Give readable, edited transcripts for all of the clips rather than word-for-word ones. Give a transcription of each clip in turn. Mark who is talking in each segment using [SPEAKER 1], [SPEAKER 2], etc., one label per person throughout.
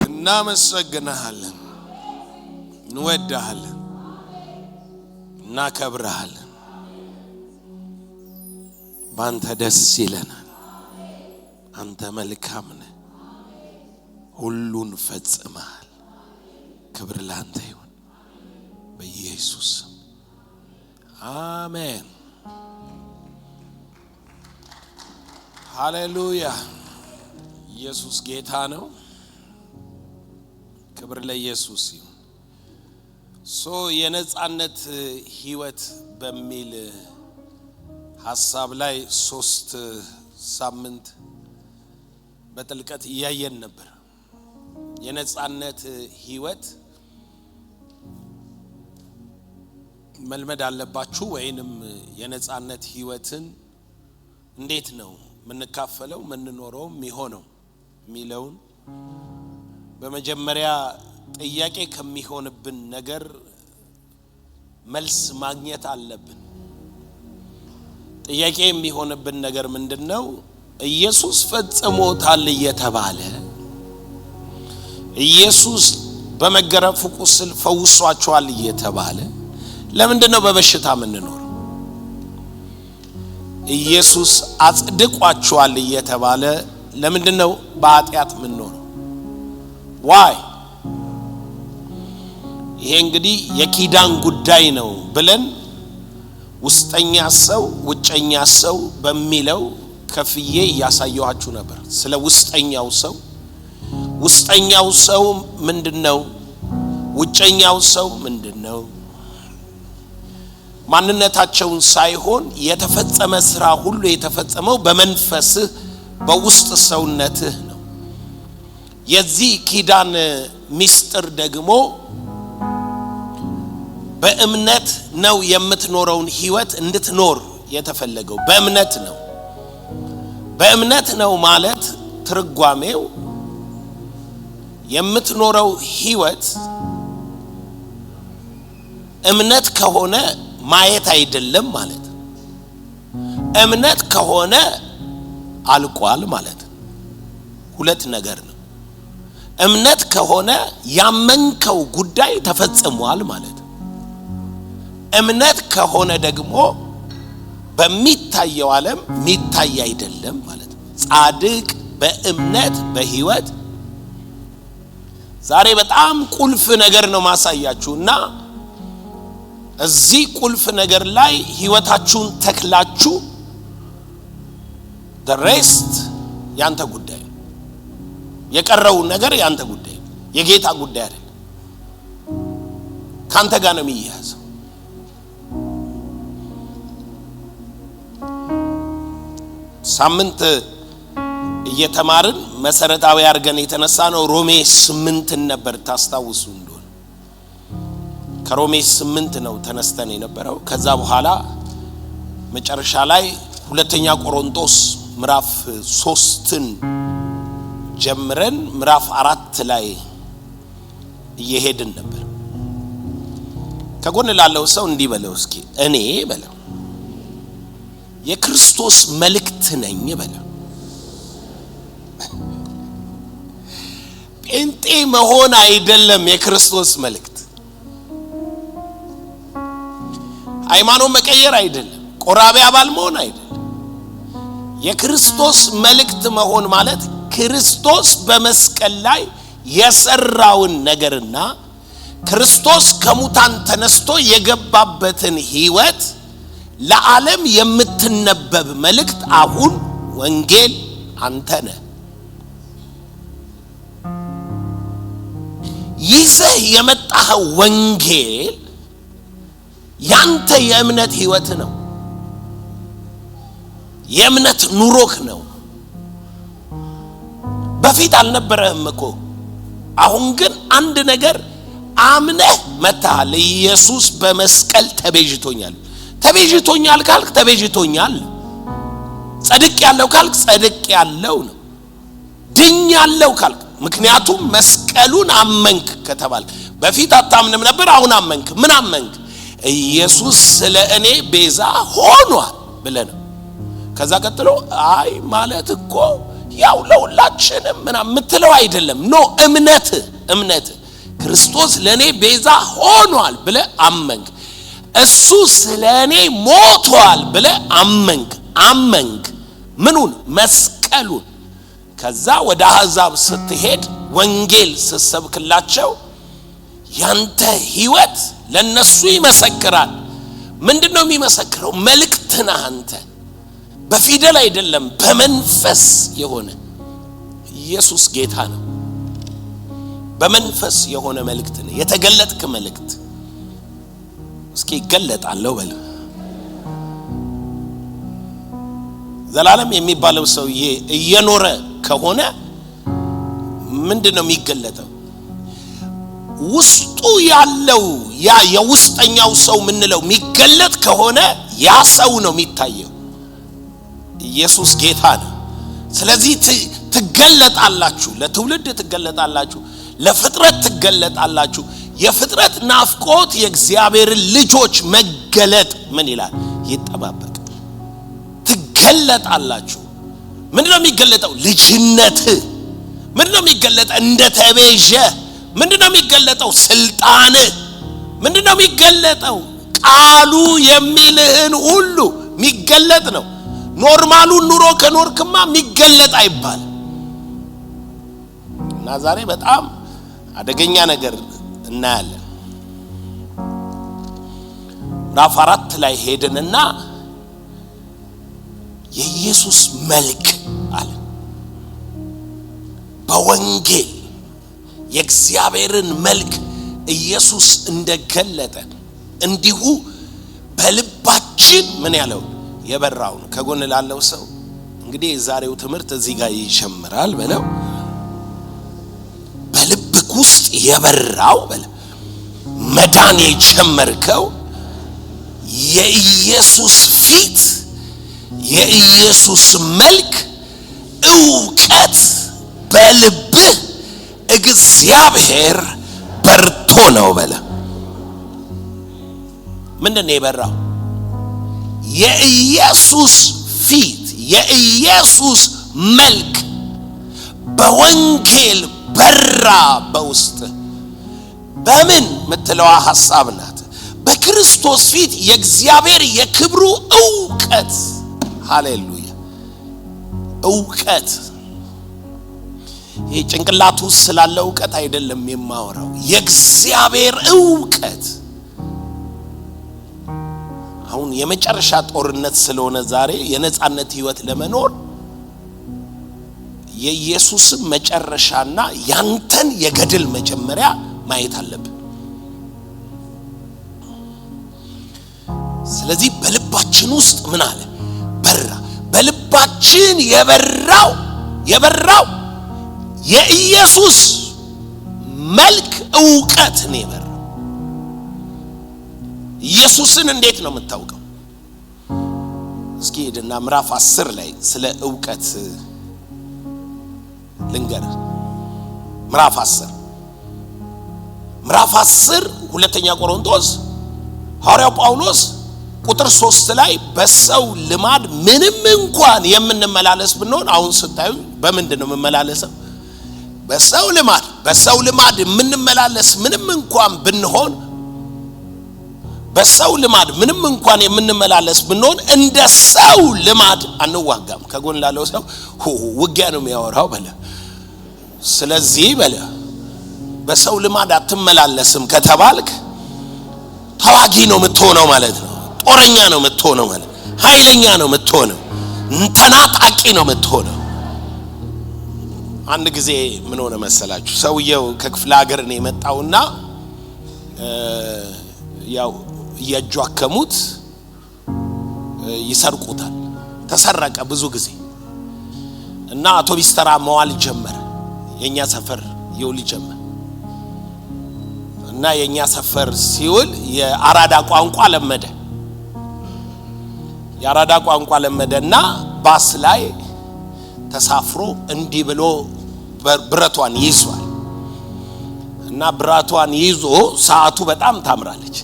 [SPEAKER 1] እናመሰግናለን፣ እንወዳለን፣ እናከብራለን። ባንተ ደስ ይለናል። አንተ መልካም ነህ፣ ሁሉን ፈጽመሃል። ክብር ላንተ ይሁን በኢየሱስ አሜን። ሃሌሉያ። ኢየሱስ ጌታ ነው። ክብር ለኢየሱስ ይሁን። የነጻነት ህይወት በሚል ሐሳብ ላይ 3 ሳምንት በጥልቀት ያየን ነበር። የነጻነት ህይወት መልመድ አለባችሁ ወይንም የነጻነት ህይወትን እንዴት ነው ምንካፈለው ምንኖረው የሚሆነው ሚለውን በመጀመሪያ ጥያቄ ከሚሆንብን ነገር መልስ ማግኘት አለብን። ጥያቄ የሚሆንብን ነገር ምንድነው? ኢየሱስ ፈጽሞታል እየተባለ ኢየሱስ በመገረፉ ቁስል ፈውሷቸዋል እየተባለ ለምንድነው በበሽታ ምንኖር? ኢየሱስ አጽድቋቸዋል እየተባለ ለምንድነው በኃጢአት ምንኖር? ዋይ? ይሄ እንግዲህ የኪዳን ጉዳይ ነው ብለን ውስጠኛ ሰው ውጨኛ ሰው በሚለው ከፍዬ ያሳየኋችሁ ነበር። ስለ ውስጠኛው ሰው ምንድነው? ውጨኛው ሰው ምንድነው? ማንነታቸውን ሳይሆን የተፈጸመ ስራ ሁሉ የተፈጸመው በመንፈስህ በውስጥ ሰውነትህ ነው። የዚህ ኪዳን ሚስጥር ደግሞ በእምነት ነው የምትኖረውን ህይወት እንድትኖር የተፈለገው በእምነት ነው። በእምነት ነው ማለት ትርጓሜው የምትኖረው ህይወት እምነት ከሆነ ማየት አይደለም ማለት። እምነት ከሆነ አልቋል ማለት ሁለት ነገር ነው። እምነት ከሆነ ያመንከው ጉዳይ ተፈጽሟል ማለት። እምነት ከሆነ ደግሞ በሚታየው ዓለም ሚታይ አይደለም ማለት። ጻድቅ በእምነት በህይወት ዛሬ በጣም ቁልፍ ነገር ነው ማሳያችሁና እዚህ ቁልፍ ነገር ላይ ህይወታችሁን ተክላችሁ the rest ያንተ ጉዳይ፣ የቀረው ነገር ያንተ ጉዳይ፣ የጌታ ጉዳይ አይደለም። ካንተ ጋር ነው የሚያያዘው። ሳምንት እየተማርን መሰረታዊ አርገን የተነሳ ነው ሮሜ 8 ነበር ታስታውሱ እንደሆነ። ከሮሜ 8 ነው ተነስተን የነበረው። ከዛ በኋላ መጨረሻ ላይ ሁለተኛ ቆሮንቶስ ምዕራፍ 3ን ጀምረን ምዕራፍ 4 ላይ እየሄድን ነበር። ከጎን ላለው ሰው እንዲህ በለው እስኪ፣ እኔ በለው የክርስቶስ መልእክት ነኝ በለው። ጴንጤ መሆን አይደለም የክርስቶስ መልእክት። ሃይማኖት መቀየር አይደለም። ቆራቢ አባል መሆን አይደለም። የክርስቶስ መልእክት መሆን ማለት ክርስቶስ በመስቀል ላይ የሰራውን ነገርና ክርስቶስ ከሙታን ተነስቶ የገባበትን ህይወት ለዓለም የምትነበብ መልእክት። አሁን ወንጌል አንተ ነህ። ይዘህ የመጣኸው ወንጌል ያንተ የእምነት ህይወት ነው። የእምነት ኑሮክ ነው። በፊት አልነበረህም እኮ። አሁን ግን አንድ ነገር አምነህ መጣሃል። ኢየሱስ በመስቀል ተቤዥቶኛል። ተቤዥቶኛል ካልክ ተቤዥቶኛል። ጸድቅ ያለው ካልክ ጸድቅ ያለው ነው። ድኝ ያለው ካልክ ምክንያቱም መስቀሉን አመንክ ከተባለ በፊት አታምንም ነበር፣ አሁን አመንክ። ምን አመንክ? ኢየሱስ ስለ እኔ ቤዛ ሆኗል ብለህ ነው። ከዛ ቀጥሎ አይ ማለት እኮ ያው ለሁላችንም ምናምን ምትለው አይደለም። ኖ እምነት ክርስቶስ ለኔ ቤዛ ሆኗል ብለ አመንክ፣ እሱ ስለኔ ሞቷል ብለ አመንክ ምኑን? መስቀሉን። ከዛ ወደ አሕዛብ ስትሄድ ወንጌል ስትሰብክላቸው ያንተ ህይወት ለነሱ ይመሰክራል። ምንድነው የሚመሰክረው? መልእክት ነህ አንተ። በፊደል አይደለም በመንፈስ የሆነ ኢየሱስ ጌታ ነው። በመንፈስ የሆነ መልእክት ነው፣ የተገለጥክ መልእክት። እስኪ ይገለጣለሁ በል። ዘላለም የሚባለው ሰውዬ እየኖረ ከሆነ ምንድነው የሚገለጠው? ውስጡ ያለው ያ የውስጠኛው ሰው ምንለው የሚገለጥ ከሆነ ያ ሰው ነው የሚታየው። ኢየሱስ ጌታ ነው። ስለዚህ ትገለጣላችሁ፣ ለትውልድ ትገለጣላችሁ፣ ለፍጥረት ትገለጣላችሁ። የፍጥረት ናፍቆት የእግዚአብሔር ልጆች መገለጥ ምን ይላል? ይጠባበቅ። ትገለጣላችሁ። ምንድነው የሚገለጠው? ልጅነት። ምንድነው የሚገለጠው? እንደተቤዠ። ምንድነው የሚገለጠው? ስልጣን። ምንድነው የሚገለጠው? ቃሉ የሚልህን ሁሉ የሚገለጥ ነው። ኖርማሉን ኑሮ ከኖርክማ የሚገለጥ አይባል። እና ዛሬ በጣም አደገኛ ነገር እናያለን። ምዕራፍ 4 ላይ ሄድንና የኢየሱስ መልክ አለ። በወንጌል የእግዚአብሔርን መልክ ኢየሱስ እንደገለጠ እንዲሁ በልባችን ምን ያለው የበራው ነው። ከጎን ላለው ሰው እንግዲህ የዛሬው ትምህርት እዚህ ጋር ይሸምራል በለው። በልብክ ውስጥ የበራው በለው መዳን የጀመርከው የኢየሱስ ፊት፣ የኢየሱስ መልክ፣ ዕውቀት በልብህ እግዚአብሔር በርቶ ነው በለ። ምንድነው የበራው? የኢየሱስ ፊት፣ የኢየሱስ መልክ በወንጌል በራ በውስጥ። በምን ምትለዋ ሐሳብ ናት? በክርስቶስ ፊት የእግዚአብሔር የክብሩ ዕውቀት። ሃሌሉያ! ዕውቀት። ይህ ጭንቅላቱ ስላለ ዕውቀት አይደለም የማወራው፣ የእግዚአብሔር ዕውቀት። አሁን የመጨረሻ ጦርነት ስለሆነ ዛሬ የነጻነት ህይወት ለመኖር የኢየሱስ መጨረሻና ያንተን የገድል መጀመሪያ ማየት አለብን። ስለዚህ በልባችን ውስጥ ምን አለ? በራ። በልባችን የበራው የኢየሱስ መልክ ዕውቀት ነው የበራው። ኢየሱስን እንዴት ነው የምታውቀው? እስኪ ሄድና ምዕራፍ 10 ላይ ስለ ዕውቀት ልንገር። ምዕራፍ 10 ሁለተኛ ቆሮንቶስ ሐዋርያው ጳውሎስ ቁጥር 3 ላይ በሰው ልማድ ምንም እንኳን የምንመላለስ ብንሆን፣ አሁን ስታዩ በምንድን ነው የምንመላለሰው? በሰው ልማድ የምንመላለስ ምንም እንኳን ብንሆን፣ በሰው ልማድ ምንም እንኳን የምንመላለስ ብንሆን እንደ ሰው ልማድ አንዋጋም። ከጎን ላለው ሰው ውጊያ ነው የሚያወራው በለ። ስለዚህ በለ በሰው ልማድ አትመላለስም ከተባልክ ተዋጊ ነው የምትሆነው ማለት ነው። ጦረኛ ነው የምትሆነው ማለት፣ ኃይለኛ ነው የምትሆነው፣ ተናጣቂ ነው የምትሆነው። አንድ ጊዜ ምን ሆነ መሰላችሁ? ሰውየው ከክፍለ ሀገር ነው የመጣውና ያው እያጇከሙት ይሰርቁታል። ተሰረቀ ብዙ ጊዜ እና አውቶቢስ ተራ መዋል ጀመረ። የኛ ሰፈር ይውል ጀመረ እና የኛ ሰፈር ሲውል የአራዳ ቋንቋ ለመደ። የአራዳ ቋንቋ ለመደና ባስ ላይ ተሳፍሮ እንዲህ ብሎ ብረቷን ይዟል እና ብረቷን ይዞ ሰዓቱ በጣም ታምራለች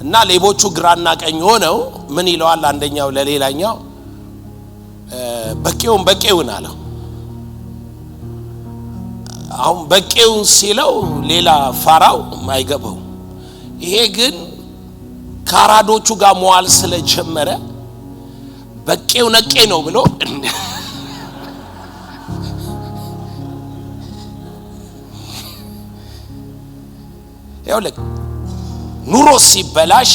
[SPEAKER 1] እና ሌቦቹ ግራና ቀኝ ሆነው ምን ይለዋል አንደኛው ለሌላኛው፣ በቄውን አለው። አሁን በቄውን ሲለው ሌላ ፋራው ማይገባው፣ ይሄ ግን ካራዶቹ ጋር መዋል ስለጀመረ በቄው ነቄ ነው ብሎ ያውልክ ኑሮ ሲበላሽ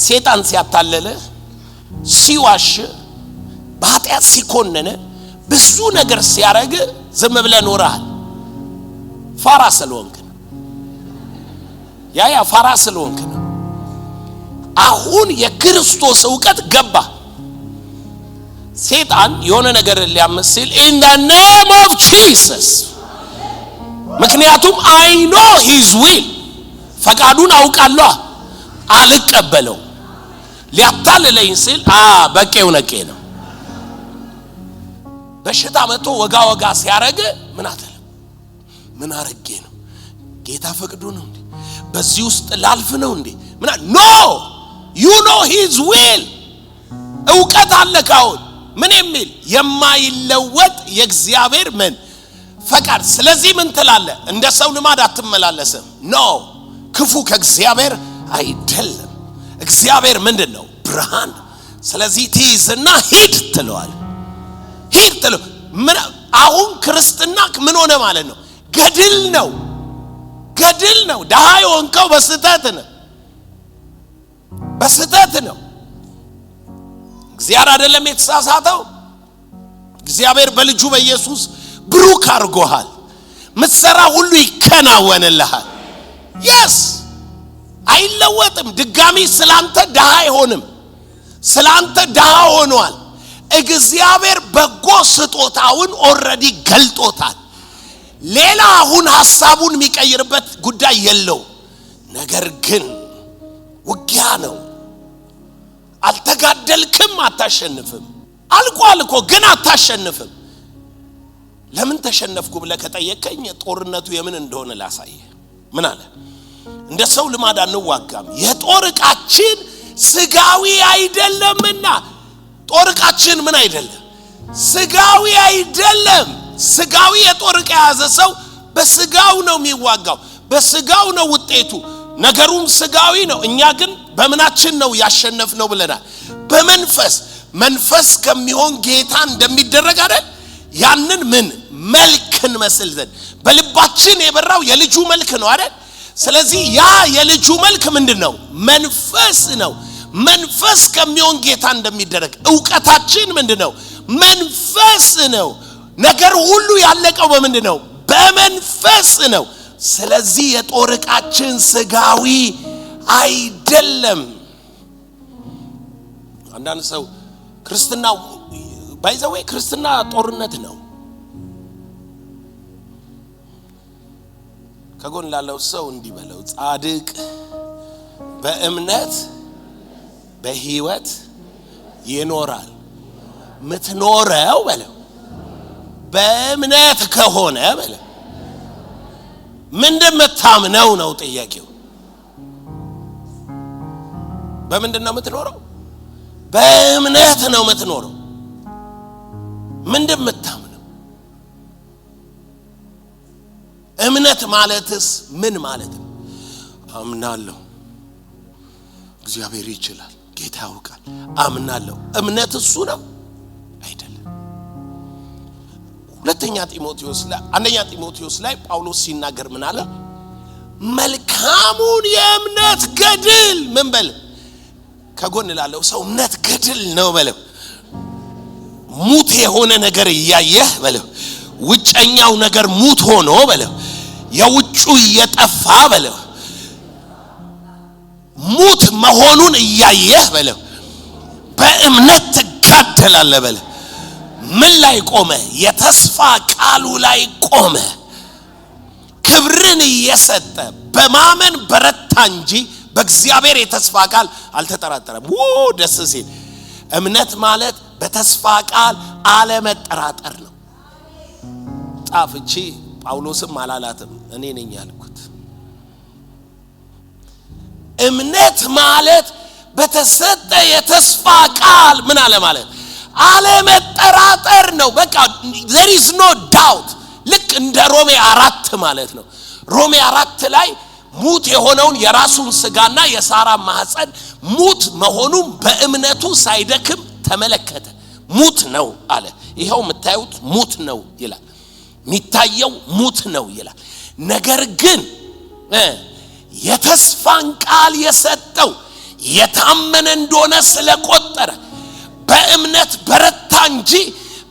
[SPEAKER 1] ሰይጣን ሲያታለለ ሲዋሽ በኃጢአት ሲኮነነ ብዙ ነገር ሲያረግ ዝም ብለህ ኖረሃል። ፋራ ስለሆንክ ነው። ያ ፋራ ስለሆንክ ነው። አሁን የክርስቶስ ዕውቀት ገባ። ሰይጣን የሆነ ነገር ሊያመስል in the name of Jesus፣ ምክንያቱም I know his will፣ ፈቃዱን አውቃለሁ፣ አልቀበለው። ሊያታልለኝ ሲል በቄው ነቄ ነው። በሽታ መጥቶ ወጋ ሲያረግ ምን አተለ? ምን አረጌ ነው? ጌታ ፈቅዶ ነው እንዴ? በዚህ ውስጥ ላልፍ ነው እንዴ? ኖ you know his will። ዕውቀት አለካውን ምን የሚል የማይለወጥ የእግዚአብሔር ምን ፈቃድ። ስለዚህ ምን ትላለህ? እንደ ሰው ልማድ አትመላለስም። ኖ ክፉ ከእግዚአብሔር አይደለም። እግዚአብሔር ምንድነው? ብርሃን። ስለዚህ ትይዝና ሂድ ትለዋል። ሂድ ትለው። አሁን ክርስትና ምን ሆነ ማለት ነው? ገድል ነው። ገድል ነው። ደሃ የሆንከው በስተት ነው። በስተት ነው። እግዚአብሔር አይደለም የተሳሳተው። እግዚአብሔር በልጁ በኢየሱስ ብሩክ አድርጎሃል። ምትሰራ ሁሉ ይከናወንልሃል። yes አይለወጥም። ድጋሚ ስላንተ ደሃ አይሆንም። ስላንተ ደሃ ሆኗል። እግዚአብሔር በጎ ስጦታውን ኦሬዲ ገልጦታል። ሌላ አሁን ሐሳቡን የሚቀይርበት ጉዳይ የለው። ነገር ግን ውጊያ ነው። አልተጋደልክም አታሸንፍም። አልቋል እኮ ግን አታሸንፍም። ለምን ተሸነፍኩ ብለህ ከጠየቀኝ ጦርነቱ የምን እንደሆነ ላሳየ። ምን አለ? እንደ ሰው ልማድ አንዋጋም፣ የጦር ዕቃችን ስጋዊ አይደለምና። ጦር ዕቃችን ምን አይደለም? ስጋዊ አይደለም። ስጋዊ የጦር ዕቃ የያዘ ሰው በስጋው ነው የሚዋጋው፣ በስጋው ነው ውጤቱ። ነገሩም ስጋዊ ነው። እኛ ግን በምናችን ነው ያሸነፍነው ብለናል? በመንፈስ። መንፈስ ከሚሆን ጌታ እንደሚደረግ አይደል? ያንን ምን መልክን መስል ዘንድ በልባችን የበራው የልጁ መልክ ነው አይደል? ስለዚህ ያ የልጁ መልክ ምንድነው? መንፈስ ነው። መንፈስ ከሚሆን ጌታ እንደሚደረግ ዕውቀታችን ምንድነው? መንፈስ ነው። ነገር ሁሉ ያለቀው በምንድነው? በመንፈስ ነው። ስለዚህ የጦር ዕቃችን ስጋዊ አይደለም። አንዳንድ ሰው ክርስትና ባይዘዌ ክርስትና ጦርነት ነው። ከጎን ላለው ሰው እንዲበለው ጻድቅ በእምነት በሕይወት ይኖራል። ምትኖረው በለው በእምነት ከሆነ በለው ምንድን መታምነው ነው ጥያቄው። በምንድን ነው የምትኖረው? በእምነት ነው የምትኖረው። ምንድን መታምነው? እምነት ማለትስ ምን ማለት ነው? አምናለሁ እግዚአብሔር ይችላል፣ ጌታ ያውቃል፣ አምናለሁ። እምነት እሱ ነው አይደለም። አንደኛ ጢሞቴዎስ ላይ ጳውሎስ ሲናገር ምን አለ? መልካሙን የእምነት ገድል ምን በል? ከጎን ላለው ሰው እምነት ገድል ነው በለው። ሙት የሆነ ነገር እያየህ በለው። ውጨኛው ነገር ሙት ሆኖ በለው። የውጩ እየጠፋ በለው። ሙት መሆኑን እያየህ በለው። በእምነት ትጋደላለህ በለው። ምን ላይ ቆመ? የተስፋ ቃሉ ላይ ቆመ። ክብርን እየሰጠ በማመን በረታ እንጂ በእግዚአብሔር የተስፋ ቃል አልተጠራጠረም። ደስ ሲል። እምነት ማለት በተስፋ ቃል አለመጠራጠር ነው። ጻፍቺ ጳውሎስም አላላትም፣ እኔ ነኝ ያልኩት። እምነት ማለት በተሰጠ የተስፋ ቃል ምን አለ ማለት አለመጠራጠር ነው። በቃ there is no doubt። ልክ እንደ ሮሜ 4 ማለት ነው። ሮሜ 4 ላይ ሙት የሆነውን የራሱን ስጋና የሳራ ማህፀን ሙት መሆኑን በእምነቱ ሳይደክም ተመለከተ። ሙት ነው አለ። ይሄው የምታዩት ሙት ነው ይላል። የሚታየው ሙት ነው ይላል። ነገር ግን የተስፋን ቃል የሰጠው የታመነ እንደሆነ ስለቆጠረ በእምነት በረታ እንጂ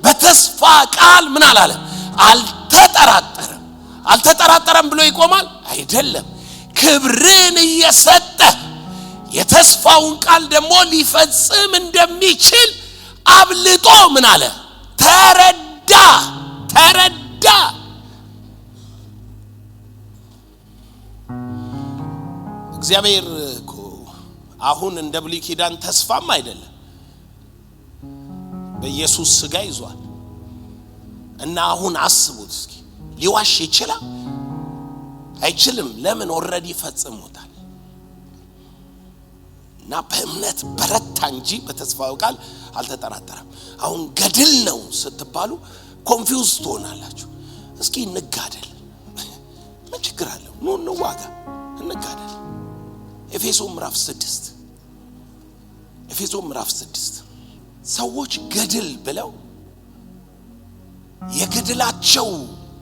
[SPEAKER 1] በተስፋ ቃል ምን አላለም? አልተጠራጠረም። አልተጠራጠረም ብሎ ይቆማል አይደለም። ክብርን እየሰጠ የተስፋውን ቃል ደግሞ ሊፈጽም እንደሚችል አብልጦ ምን አለ? ተረዳ። እግዚአብሔር እኮ አሁን እንደ ብሉይ ኪዳን ተስፋም አይደለም። በኢየሱስ ስጋ ይዟል እና አሁን አስቡት እስኪ ሊዋሽ ይችላል? አይችልም። ለምን? ኦሬዲ ፈጽሞታል። እና በእምነት በረታ እንጂ በተስፋው ቃል አልተጠራጠረም። አሁን ገድል ነው ስትባሉ ኮንፊውዝ ትሆናላችሁ። እስኪ እንጋደል፣ ምን ችግር አለው? ኑ እንዋጋ፣ እንጋደል። ኤፌሶን ምዕራፍ 6 ሰዎች ገድል ብለው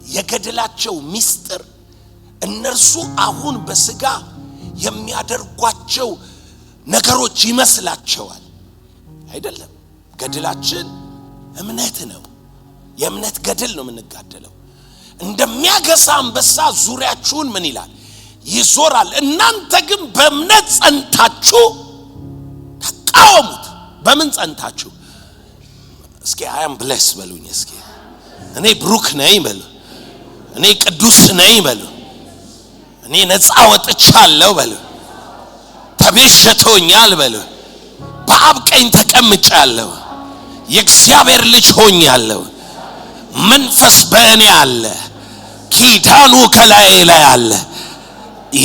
[SPEAKER 1] የገድላቸው ሚስጥር እነርሱ አሁን በስጋ የሚያደርጓቸው ነገሮች ይመስላቸዋል። አይደለም። ገድላችን እምነት ነው። የእምነት ገድል ነው የምንጋደለው። እንደሚያገሳ አንበሳ ዙሪያችሁን ምን ይላል? ይዞራል። እናንተ ግን በእምነት ጸንታችሁ ተቃወሙት። በምን ጸንታችሁ? እስኪ አይ አም ብሌስ በሉኝ። እስኪ እኔ ብሩክ ነኝ በሉ። እኔ ቅዱስ ነኝ በሉ። እኔ ነፃ ወጥቻለሁ በሉ። ተቤዠቶኛል በሉ። በአብ ቀኝ ተቀምጫለሁ። የእግዚአብሔር ልጅ ሆኛለሁ። መንፈስ በእኔ አለ። ኪዳኑ ከላይ ላይ አለ።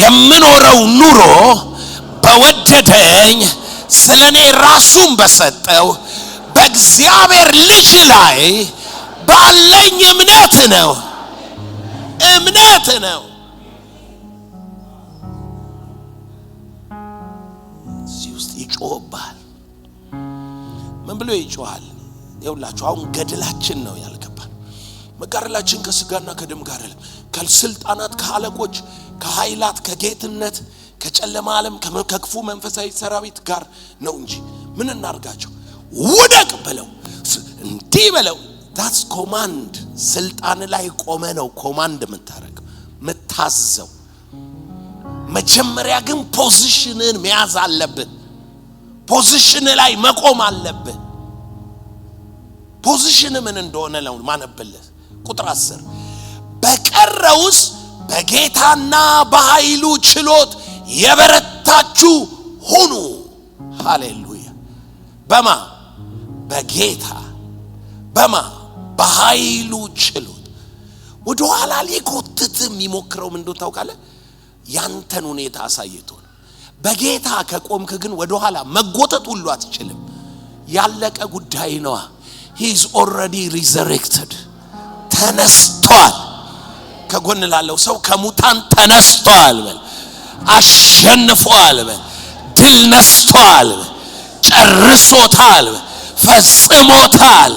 [SPEAKER 1] የምኖረው ኑሮ በወደደኝ ስለኔ ራሱን በሰጠው በእግዚአብሔር ልጅ ላይ ባለኝ እምነት ነው። እዚህ ውስጥ ይጮህባል። ምን ብሎ ይጮሃል? ይኸውላችሁ አሁን ገድላችን ነው ያልገባን። መጋረላችን ከስጋና ከደም ጋር አይደለም፣ ከስልጣናት፣ ከአለቆች፣ ከኃይላት፣ ከጌትነት፣ ከጨለማ ዓለም፣ ከክፉ መንፈሳዊ ሰራዊት ጋር ነው እንጂ ምን እናርጋቸው? ውደቅ ብለው እንዲህ ብለው that's command። ስልጣን ላይ ቆመ ነው ኮማንድ የምታረገው የምታዘው። መጀመሪያ ግን ፖዚሽንን መያዝ አለብህ። ፖዚሽን ላይ መቆም አለብህ። ፖዚሽን ምን እንደሆነ ነው ማነበልህ። ቁጥር 10 በቀረውስ በጌታና በኃይሉ ችሎት የበረታችሁ ሁኑ። ሃሌሉያ። በጌታ በኃይሉ ችሎት። ወደ ኋላ ሊኮትት የሚሞክረው ምን እንደሆነ ታውቃለህ? ያንተን ሁኔታ አሳይቶ ነው። በጌታ ከቆምክ ግን ወደ ኋላ መጎተት ሁሉ አትችልም። ያለቀ ጉዳይ ነው። he is already resurrected። ተነስቷል። ከጎን ላለው ሰው ከሙታን ተነስቷል በል። አሸንፏል በል። ድል ነስቷል በል። ጨርሶታል በል። ፈጽሞታል።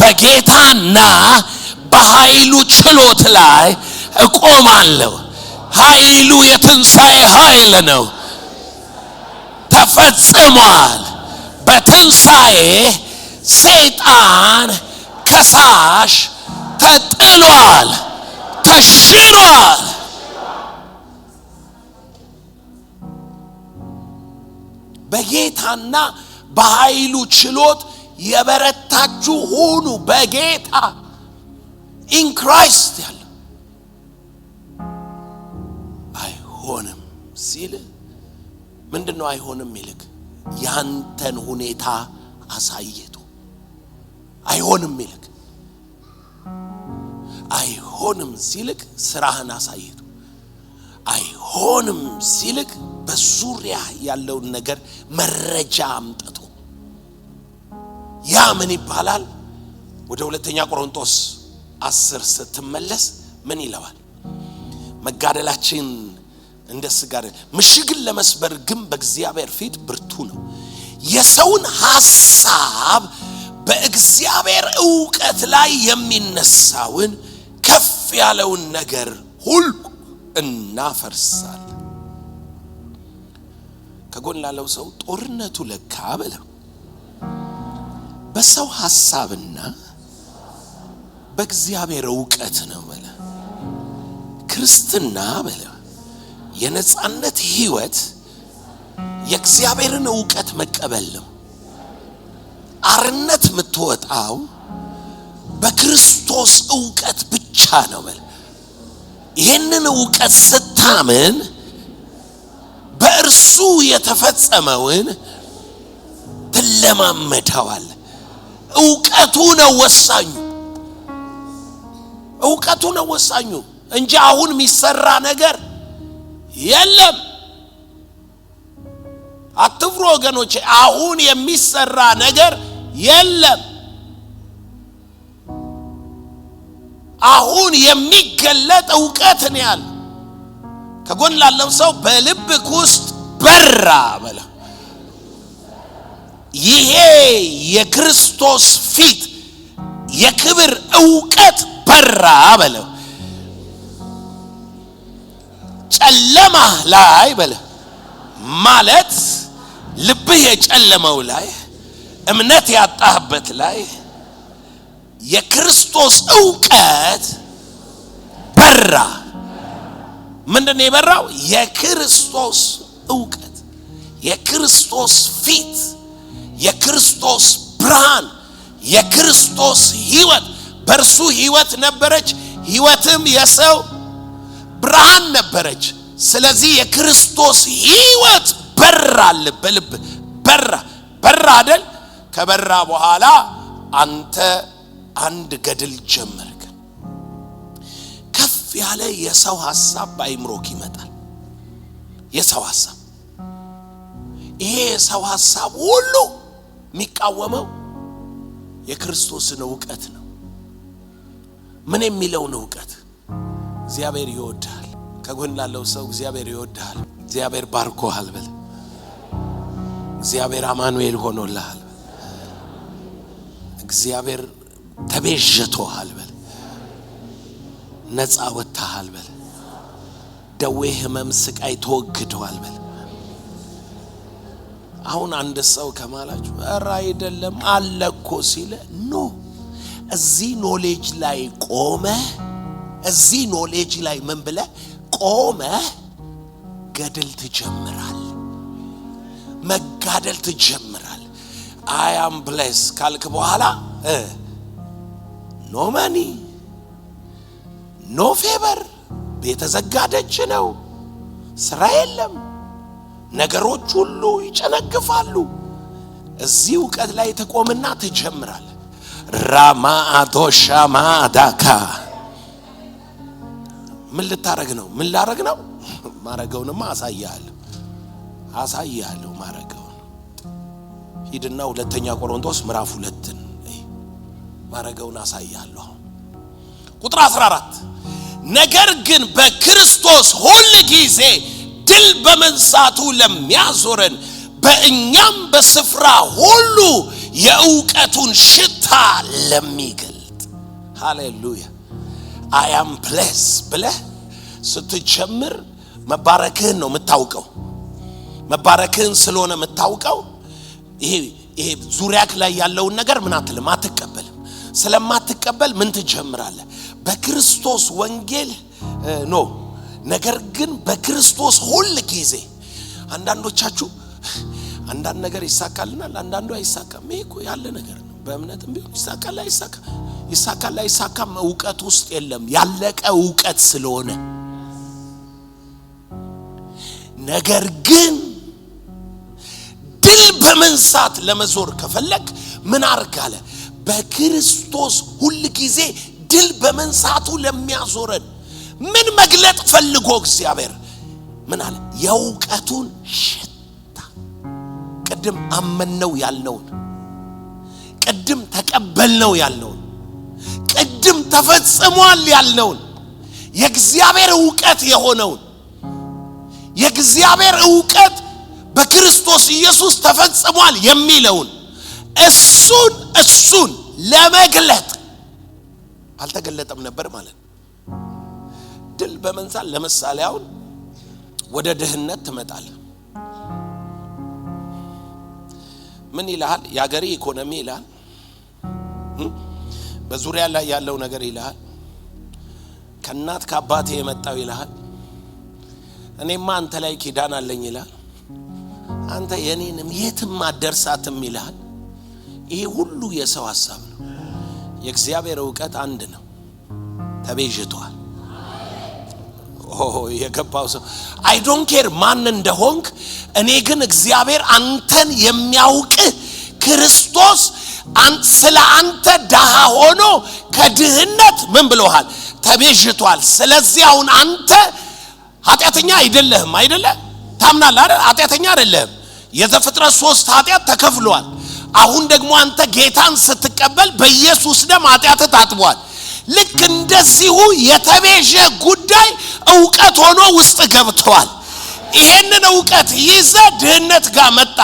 [SPEAKER 1] በጌታና በኃይሉ ችሎት ላይ እቆማለሁ። ኃይሉ የትንሣኤ ኃይል ነው። ተፈጽሟል። በትንሣኤ ሰይጣን ከሳሽ ተጥሏል፣ ተሽሯል። በጌታና በኃይሉ ችሎት የበረታችሁ ሁኑ። በጌታ in Christ ያለ አይሆንም ሲል ምንድነው? አይሆንም ይልክ ያንተን ሁኔታ አሳይቶ አይሆንም ይልክ አይሆንም ሲልክ ስራህን አሳይቶ አይሆንም ሲልክ በዙሪያ ያለውን ነገር መረጃ አምጥቶ ያ ምን ይባላል? ወደ ሁለተኛ ቆሮንቶስ 10 ስትመለስ ምን ይለዋል? መጋደላችን እንደ ሥጋ ምሽግን ለመስበር ግን በእግዚአብሔር ፊት ብርቱ ነው። የሰውን ሐሳብ በእግዚአብሔር ዕውቀት ላይ የሚነሳውን ከፍ ያለውን ነገር ሁሉ እናፈርሳለን። ከጎን ላለው ሰው ጦርነቱ ለካ በለው በሰው ሐሳብና በእግዚአብሔር ዕውቀት ነው በለ። ክርስትና በለ የነጻነት ሕይወት የእግዚአብሔርን ዕውቀት መቀበል ነው። አርነት የምትወጣው በክርስቶስ ዕውቀት ብቻ ነው በለ። ይህንን ዕውቀት ስታምን በእርሱ የተፈጸመውን ትለማመደዋል። ዕውቀቱ ነው ወሳኙ። ዕውቀቱ ነው ወሳኙ እንጂ አሁን የሚሰራ ነገር የለም። አትፍሩ ወገኖቼ፣ አሁን የሚሰራ ነገር የለም። አሁን የሚገለጥ ዕውቀት ነው ያለ። ከጎን ላለው ሰው በልብክ ውስጥ በራ በለ። ይሄ የክርስቶስ ፊት የክብር ዕውቀት በራ በለ። ጨለማ ላይ በለ ማለት ልብህ የጨለመው ላይ እምነት ያጣህበት ላይ የክርስቶስ ዕውቀት በራ። ምንድነው የበራው? የክርስቶስ ዕውቀት፣ የክርስቶስ ፊት፣ የክርስቶስ ብርሃን፣ የክርስቶስ ሕይወት። በእርሱ ሕይወት ነበረች፣ ሕይወትም የሰው ብርሃን ነበረች። ስለዚህ የክርስቶስ ሕይወት በራል በልብ በራ አይደል? ከበራ በኋላ አንተ አንድ ገድል ጀመርክ። ከፍ ያለ የሰው ሐሳብ በአይምሮክ ይመጣል። የሰው ሐሳብ፣ ይሄ የሰው ሐሳብ ሁሉ የሚቃወመው የክርስቶስን ዕውቀት ነው። ምን የሚለውን ዕውቀት? እግዚአብሔር ይወድሃል። ከጎን ላለው ሰው እግዚአብሔር ይወድሃል። እግዚአብሔር ባርኮሃል በል። እግዚአብሔር አማኑኤል ሆኖልሃል። እግዚአብሔር ተቤዥቶሃል በል። ነፃ ወጥተሃል በል። ደዌ ህመም ስቃይ ተወግዷል በል። አሁን አንድ ሰው ከማላችሁ ኧረ አይደለም አለኮ ሲለ ኖ እዚህ ኖሌጅ ላይ ቆመ፣ እዚህ ኖሌጅ ላይ ምን ብለ ቆመ ገድል ትጀምራል፣ መጋደል ትጀምራል። I am blessed ካልክ በኋላ ኖ ማኒ ኖ ፌቨር፣ ቤተዘጋ ደጅ ነው፣ ስራ የለም፣ ነገሮች ሁሉ ይጨነግፋሉ። እዚህ ዕውቀት ላይ ተቆምና ትጀምራል። ራማ አቶሻማ ዳካ ምን ልታረግ ነው? ምን ላረግ ነው? ማረገውንማ አሳያለሁ ማረገውን። ሂድና ሁለተኛ ቆሮንቶስ ምዕራፍ 2 ማረገውን አሳያለሁ። ቁጥር 14 ነገር ግን በክርስቶስ ሁሉ ጊዜ ድል በመንሳቱ ለሚያዞረን በእኛም በስፍራ ሁሉ የዕውቀቱን ሽታ ለሚገልጥ ሃሌሉያ I am blessed ብለህ ስትጀምር መባረክህን ነው የምታውቀው። መባረክህን ስለሆነ የምታውቀው ይሄ ዙሪያክ ላይ ያለውን ነገር ምን አትልም፣ አትቀበልም። ስለማትቀበል ምን ትጀምራለህ? በክርስቶስ ወንጌል ነው። ነገር ግን በክርስቶስ ሁሉ ጊዜ አንዳንዶቻችሁ አንዳንድ ነገር ይሳካልናል፣ አንዳንዱ አይሳካም። ይሄ እኮ ያለ ነገር ነው። በእምነትም ቢሆን ይሳካል አይሳካም ዕውቀት ውስጥ የለም፣ ያለቀ ዕውቀት ስለሆነ። ነገር ግን ድል በመንሳት ለመዞር ከፈለክ ምን አርጋለ? በክርስቶስ ሁሉ ጊዜ ድል በመንሳቱ ለሚያዞረን ምን መግለጥ ፈልጎ እግዚአብሔር ምን አለ? የዕውቀቱን ሽታ። ቅድም አመነው ያልነውን ቅድም ተቀበልነው ያልነው ቅድም ተፈጽሟል ያልነው የእግዚአብሔር ዕውቀት የሆነው የእግዚአብሔር ዕውቀት በክርስቶስ ኢየሱስ ተፈጽሟል የሚለውን እሱን ለመግለጥ አልተገለጠም ነበር ማለት ነው። ድል በመንሳት ለምሳሌ አሁን ወደ ድህነት ትመጣለህ። ምን ይላል? የአገሬ ኢኮኖሚ ይላል፣ በዙሪያ ላይ ያለው ነገር ይላል፣ ከናት ከአባቴ የመጣው ይላል፣ እኔማ አንተ ላይ ኪዳን አለኝ ይላል፣ አንተ የኔንም የትም አደርሳትም ይላል። ይሄ ሁሉ የሰው ሐሳብ ነው። የእግዚአብሔር ዕውቀት አንድ ነው፣ ተቤዥቷል። የገባው ሰው አይ ዶንት ኬር ማን እንደሆንክ፣ እኔ ግን እግዚአብሔር አንተን የሚያውቅ ክርስቶስ ስለ አንተ ደሃ ሆኖ ከድህነት ምን ብሎሃል? ተቤዥቷል። ስለዚህ አሁን አንተ ኃጢአተኛ አይደለህም አይደለ? ታምናለህ አይደል? ኃጢአተኛ አይደለህም። የዘፍጥረት 3 ኃጢአት ተከፍሏል። አሁን ደግሞ አንተ ጌታን ስትቀበል በኢየሱስ ደም ኃጢአት ታጥቧል። ልክ እንደዚሁ የተቤዠ ጉዳይ ዕውቀት ሆኖ ውስጥ ገብቷል። ይሄንን ዕውቀት ይዘ ድህነት ጋር መጣ።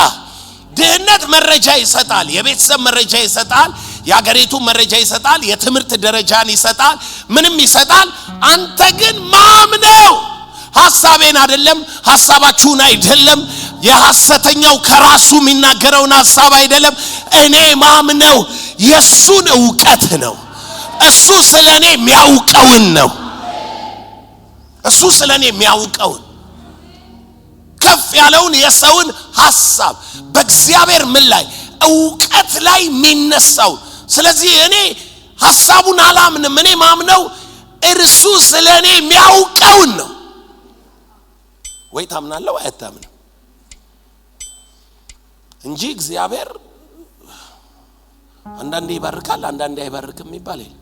[SPEAKER 1] ድህነት መረጃ ይሰጣል፣ የቤተሰብ መረጃ ይሰጣል፣ የአገሪቱ መረጃ ይሰጣል፣ የትምህርት ደረጃን ይሰጣል፣ ምንም ይሰጣል። አንተ ግን ማምነው ሐሳቤን አይደለም፣ ሐሳባችሁን አይደለም፣ የሐሰተኛው ከራሱ የሚናገረውን ሐሳብ አይደለም፣ እኔ ማምነው የሱን ዕውቀት ነው። እሱ ስለኔ የሚያውቀውን ነው። እሱ ስለኔ የሚያውቀውን ከፍ ያለውን የሰውን ሐሳብ በእግዚአብሔር ምን ላይ ዕውቀት ላይ የሚነሳው። ስለዚህ እኔ ሐሳቡን አላምንም፣ እኔ ማምነው እርሱ ስለኔ የሚያውቀውን ነው። ወይ ታምናለህ ወይ አታምንም እንጂ እግዚአብሔር አንዳንዴ ይባርካል አንዳንዴ አይባርክም ይባላል።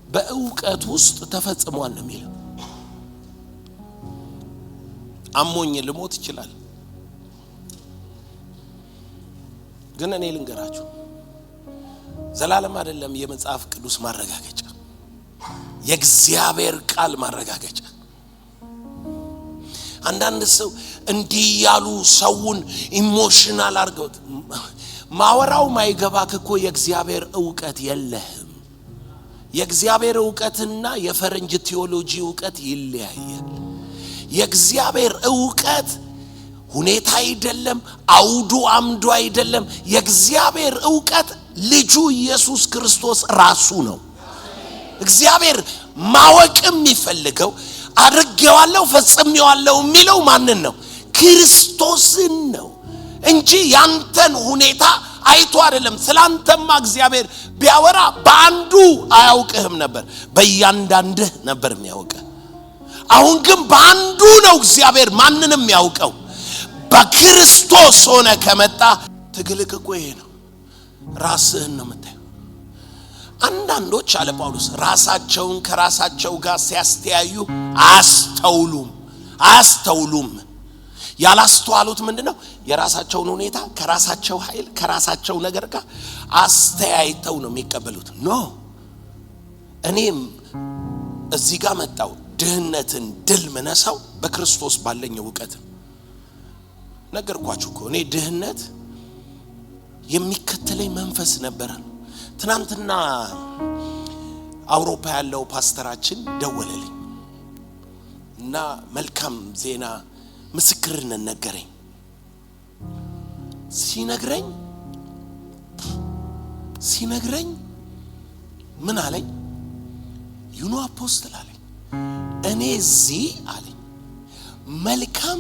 [SPEAKER 1] በዕውቀት ውስጥ ተፈጽሟል ነው የሚለው። አሞኝ ልሞት ይችላል፣ ግን እኔ ልንገራችሁ ዘላለም አይደለም የመጽሐፍ ቅዱስ ማረጋገጫ፣ የእግዚአብሔር ቃል ማረጋገጫ። አንዳንድ ሰው እንዲህ ያሉ ሰውን ኢሞሽናል አድርገውት ማወራው ማይገባክ እኮ የእግዚአብሔር ዕውቀት የለህም። የእግዚአብሔር ዕውቀትና የፈረንጅ ቲዮሎጂ ዕውቀት ይለያያል። የእግዚአብሔር ዕውቀት ሁኔታ አይደለም፣ አውዱ አምዱ አይደለም። የእግዚአብሔር ዕውቀት ልጁ ኢየሱስ ክርስቶስ ራሱ ነው። እግዚአብሔር ማወቅም የሚፈልገው አድርጌዋለሁ ፈጽሜዋለሁ የሚለው ማንን ነው? ክርስቶስን ነው እንጂ ያንተን ሁኔታ አይቶ አይደለም። ስላንተማ እግዚአብሔር ቢያወራ በአንዱ አያውቅህም ነበር፣ በእያንዳንድህ ነበር የሚያውቅህ። አሁን ግን በአንዱ ነው እግዚአብሔር ማንንም ያውቀው። በክርስቶስ ሆነ ከመጣ ትግልክ እኮ ይሄ ነው። ራስህን ነው የምታየው። አንዳንዶች አለ ጳውሎስ ራሳቸውን ከራሳቸው ጋር ሲያስተያዩ አያስተውሉም። ያላስተዋሉት ምንድነው? የራሳቸውን ሁኔታ ከራሳቸው ኃይል ከራሳቸው ነገር ጋር አስተያይተው ነው የሚቀበሉት። ኖ እኔም እዚህ ጋር መጣው ድህነትን ድል መነሳው በክርስቶስ ባለኝ ዕውቀት ነገርኳችሁ እኮ። እኔ ድህነት የሚከተለኝ መንፈስ ነበር። ትናንትና አውሮፓ ያለው ፓስተራችን ደወለልኝ እና መልካም ዜና ምስክርነት ነገረኝ። ሲነግረኝ ምን አለኝ? ዩኖ አፖስትል አለኝ፣ እኔ እዚህ አለኝ መልካም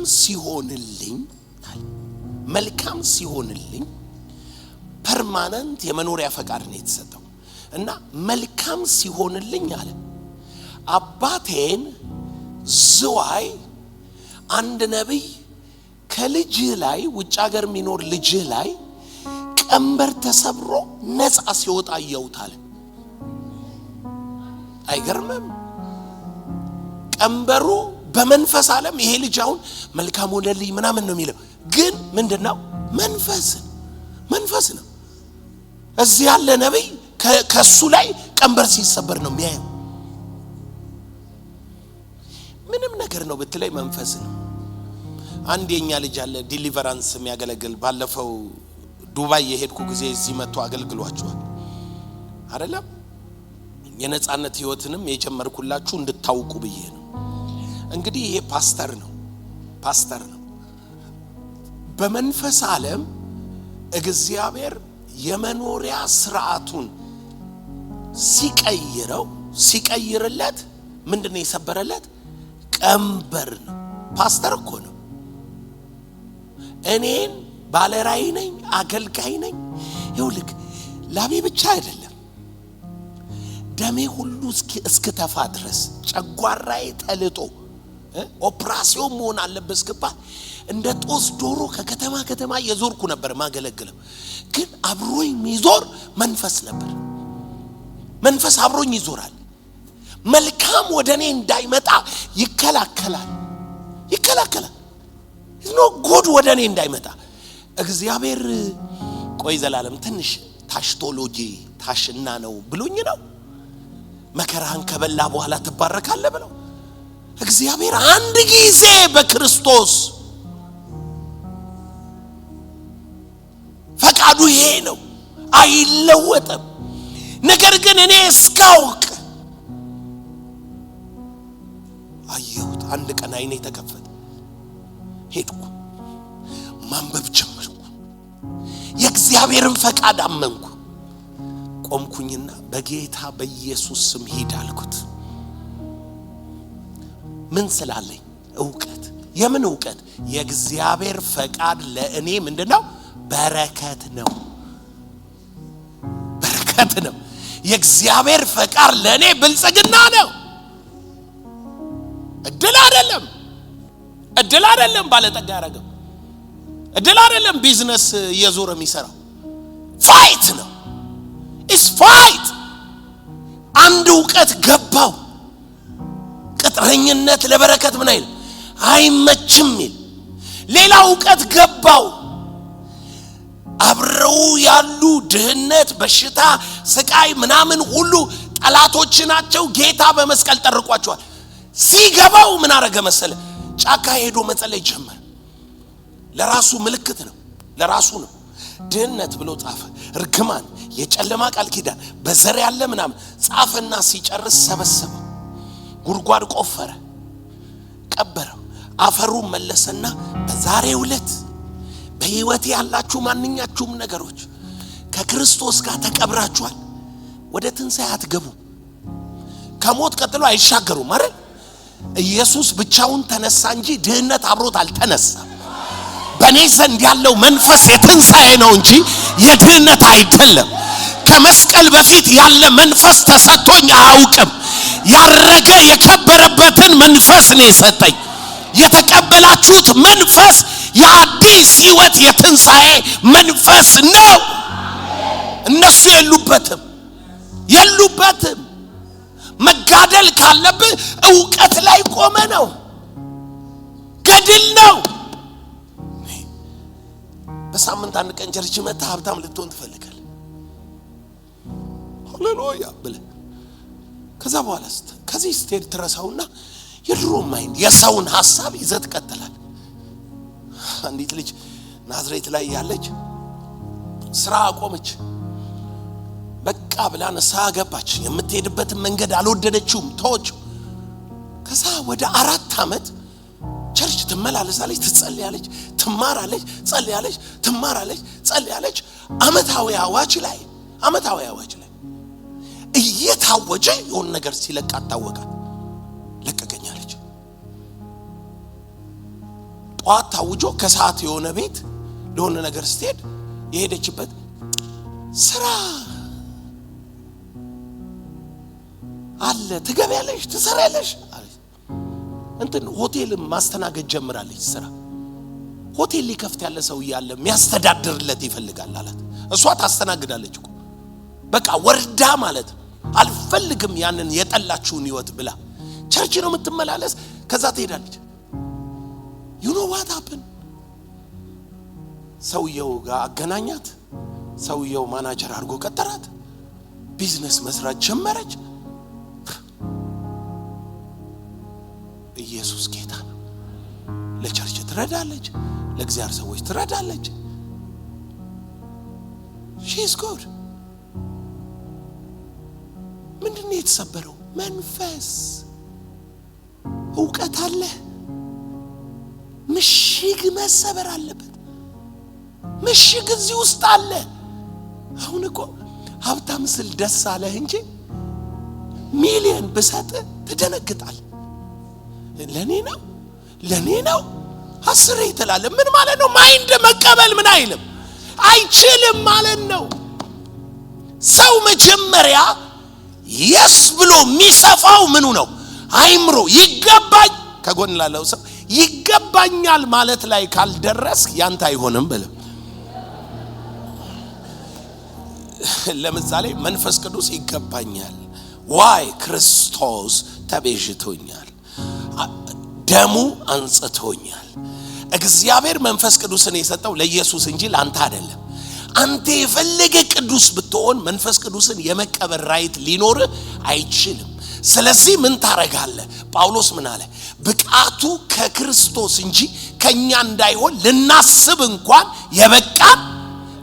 [SPEAKER 1] ሲሆንልኝ ፐርማነንት የመኖሪያ ፈቃድ ነው የተሰጠው እና መልካም ሲሆንልኝ አለ አባቴን ዝዋይ አንድ ነብይ ከልጅህ ላይ ውጭ ሀገር የሚኖር ልጅህ ላይ ቀንበር ተሰብሮ ነፃ ሲወጣ ያውታል። አይገርምም? ቀንበሩ በመንፈስ ዓለም ይሄ ልጅ አሁን መልካም ሆነልኝ ምናምን ነው የሚለው፣ ግን ምንድነው? መንፈስ ነው። በዚህ ያለ ነብይ ከሱ ላይ ቀንበር ሲሰበር ነው የሚያየው። ምንም ነገር ነው ብትለይ መንፈስ ነው። አንድ የኛ ልጅ አለ ዲሊቨራንስ የሚያገለግል ባለፈው ዱባይ የሄድኩ ጊዜ እዚህ መጥቶ አገልግሏቸዋል አይደለም። የነጻነት ህይወትንም የጀመርኩላችሁ እንድታውቁ ብዬ ነው። እንግዲህ ይሄ ፓስተር ነው በመንፈስ ዓለም እግዚአብሔር የመኖሪያ ስርዓቱን ሲቀይርለት ምንድነው የሰበረለት? ቀንበር ነው። ፓስተር እኮ ነው። እኔን ባለራይ ነኝ፣ አገልጋይ ነኝ። ይኸውልህ ላቤ ብቻ አይደለም ደሜ ሁሉ እስክተፋ ድረስ ጨጓራዬ ተልጦ ኦፕራሲዮን መሆን አለበት እስክባል እንደ ጦስ ዶሮ ከከተማ የዞርኩ ነበር ማገለግለው። ግን አብሮኝ የሚዞር መንፈስ ነበር። መንፈስ አብሮኝ ይዞራል። መልካም ወደኔ እንዳይመጣ ይከላከላል። ነው ጉድ ወደኔ እንዳይመጣ እግዚአብሔር ቆይ ዘላለም ትንሽ ታሽቶሎጂ ታሽና ነው ብሎኝ ነው መከራን ከበላ በኋላ ትባረካለህ ብለው እግዚአብሔር አንድ ጊዜ በክርስቶስ ፈቃዱ ይሄ ነው፣ አይለወጥም። ነገር ግን እኔ እስካውቅ አየሁት። አንድ ቀን አይኔ ተከፈተ። ሄድኩ ማንበብ ጀመርኩ። የእግዚአብሔርን ፈቃድ አመንኩ። ቆምኩኝና በጌታ በኢየሱስ ስም ሂድ አልኩት። ምን ስላለኝ? ዕውቀት። የምን ዕውቀት? የእግዚአብሔር ፈቃድ ለእኔ ምንድነው? በረከት ነው። የእግዚአብሔር ፈቃድ ለእኔ ብልጽግና ነው። እድል አይደለም ባለጠጋ ያረገው። እድል አይደለም ቢዝነስ እየዞረ የሚሰራው። ፋይት ነው። ኢስ ፋይት። አንድ ዕውቀት ገባው። ቅጥረኝነት ለበረከት ምን አይል አይመችም ይል። ሌላ ዕውቀት ገባው። አብረው ያሉ ድህነት፣ በሽታ፣ ስቃይ ምናምን ሁሉ ጠላቶች ናቸው። ጌታ በመስቀል ጠርቋቸዋል። ሲገባው ምን አረገ መሰለ? ጫካ ሄዶ መጸለይ ጀመረ። ለራሱ ምልክት ነው፣ ለራሱ ነው። ድህነት ብሎ ጻፈ። እርግማን፣ የጨለማ ቃል ኪዳን፣ በዘር ያለ ምናምን ጻፈና ሲጨርስ ሰበሰበው። ጉድጓድ ቆፈረ፣ ቀበረው። አፈሩን መለሰና በዛሬው ዕለት በህይወት ያላችሁ ማንኛችሁም ነገሮች ከክርስቶስ ጋር ተቀብራችኋል። ወደ ትንሣኤ አትገቡ። ከሞት ቀጥሎ አይሻገሩም አይደል? ኢየሱስ ብቻውን ተነሳ እንጂ ድህነት አብሮት አልተነሳም። በኔ ዘንድ ያለው መንፈስ የትንሣኤ ነው እንጂ የድህነት አይደለም። ከመስቀል በፊት ያለ መንፈስ ተሰጥቶኝ አያውቅም። ያረገ የከበረበትን መንፈስ ነው የሰጠኝ። የተቀበላችሁት መንፈስ የአዲስ ህይወት የትንሣኤ መንፈስ ነው። እነሱ የሉበትም። መጋደል ካለብህ ዕውቀት ላይ ቆመ ነው። ገድል ነው። በሳምንት አንድ ቀን ቸርች መጣ ሀብታም ልትሆን ትፈልጋለህ። ሃሌሉያ ብለህ ከዛ በኋላ ከዚህ ስቴድ ትረሳውና የድሮ ማይንድ የሰውን ሐሳብ ይዘት ቀጥላል። አንዲት ልጅ ናዝሬት ላይ ያለች ስራ አቆመች። በቃ ብላ ንስሐ ገባች። የምትሄድበትን መንገድ አልወደደችውም፣ ተወችው። ከዛ ወደ 4 ዓመት ቸርች ትመላለሳለች፣ ትጸልያለች፣ ትማራለች፣ ጸልያለች፣ ትማራለች፣ ጸልያለች። አመታዊ አዋጅ ላይ እየታወጀ የሆነ ነገር ሲለቅ አታወቃት። ለቀቀኛለች። ጧት ታውጆ ከሰዓት የሆነ ቤት ለሆነ ነገር ስትሄድ የሄደችበት ስራ አለ፣ ትገቢያለሽ፣ ትሰሪያለሽ አለች። ሆቴል ማስተናገድ ጀምራለች። ስራ ሆቴል ሊከፍት ያለ ሰው ያለ የሚያስተዳድርለት ይፈልጋል አላት። እሷ ታስተናግዳለች እኮ በቃ ወርዳ ማለት አልፈልግም ያንን የጠላችውን ህይወት ብላ ቸርች ነው የምትመላለስ። ከዛ ትሄዳለች። you know what happened? ሰውየው ጋር አገናኛት። ሰውየው ማናጀር አድርጎ ቀጠራት። ቢዝነስ መስራት ጀመረች። ኢየሱስ ጌታ ነው። ለቸርች ትረዳለች፣ ለእግዚአብሔር ሰዎች ትረዳለች። she is good። ምንድነው የተሰበረው? መንፈስ። ዕውቀት አለ፣ ምሽግ መሰበር አለበት። ምሽግ እዚህ ውስጥ አለ። አሁን እኮ ሀብታም ስል ደስ አለህ እንጂ ሚሊዮን ብሰጥ ትደነግጣል። ለኔ ነው 10 ይተላል። ምን ማለት ነው? ማይንድ መቀበል ምን አይልም አይችልም ማለት ነው። ሰው መጀመሪያ የስ ብሎ የሚሰፋው ምኑ ነው? አይምሮ። ይገባኝ ከጎን ላለው ሰው ይገባኛል ማለት ላይ ካልደረስክ ያንተ አይሆንም በለ። ለምሳሌ መንፈስ ቅዱስ ይገባኛል። ዋይ? ክርስቶስ ተቤዥቶኛል፣ ደሙ አንጽቶኛል። እግዚአብሔር መንፈስ ቅዱስን የሰጠው ለኢየሱስ እንጂ ላንተ አይደለም። አንተ የፈለገ ቅዱስ ብትሆን መንፈስ ቅዱስን የመቀበል ራይት ሊኖር አይችልም። ስለዚህ ምን ታረጋለህ? ጳውሎስ ምን አለ? ብቃቱ ከክርስቶስ እንጂ ከኛ እንዳይሆን ልናስብ እንኳን የበቃን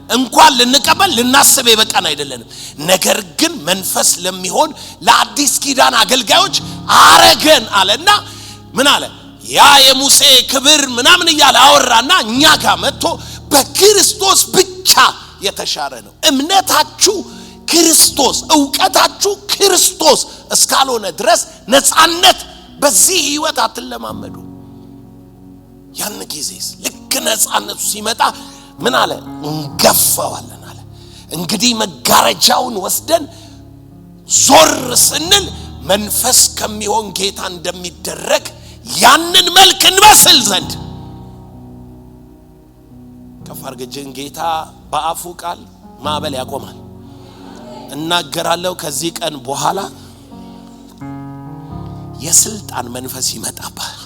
[SPEAKER 1] እንኳን ልንቀበል ልናስብ የበቃን አይደለንም። ነገር ግን መንፈስ ለሚሆን ለአዲስ ኪዳን አገልጋዮች አረገን አለና ምን አለ? ያ የሙሴ ክብር ምናምን እያለ አወራና እኛ ጋር መጥቶ በክርስቶስ ብቻ የተሻረ ነው እምነታችሁ ክርስቶስ፣ ዕውቀታችሁ ክርስቶስ እስካልሆነ ድረስ ነፃነት በዚህ ህይወት አትለማመዱ። ያን ጊዜስ ልክ ነፃነቱ ሲመጣ ምን አለ? እንገፋዋለን አለ። እንግዲህ መጋረጃውን ወስደን ዞር ስንል መንፈስ ከሚሆን ጌታ እንደሚደረግ ያንን መልክ እንመስል ዘንድ። ከፋርገጀን ጌታ በአፉ ቃል ማዕበል ያቆማል። እናገራለሁ ከዚህ ቀን በኋላ የስልጣን መንፈስ ይመጣባል።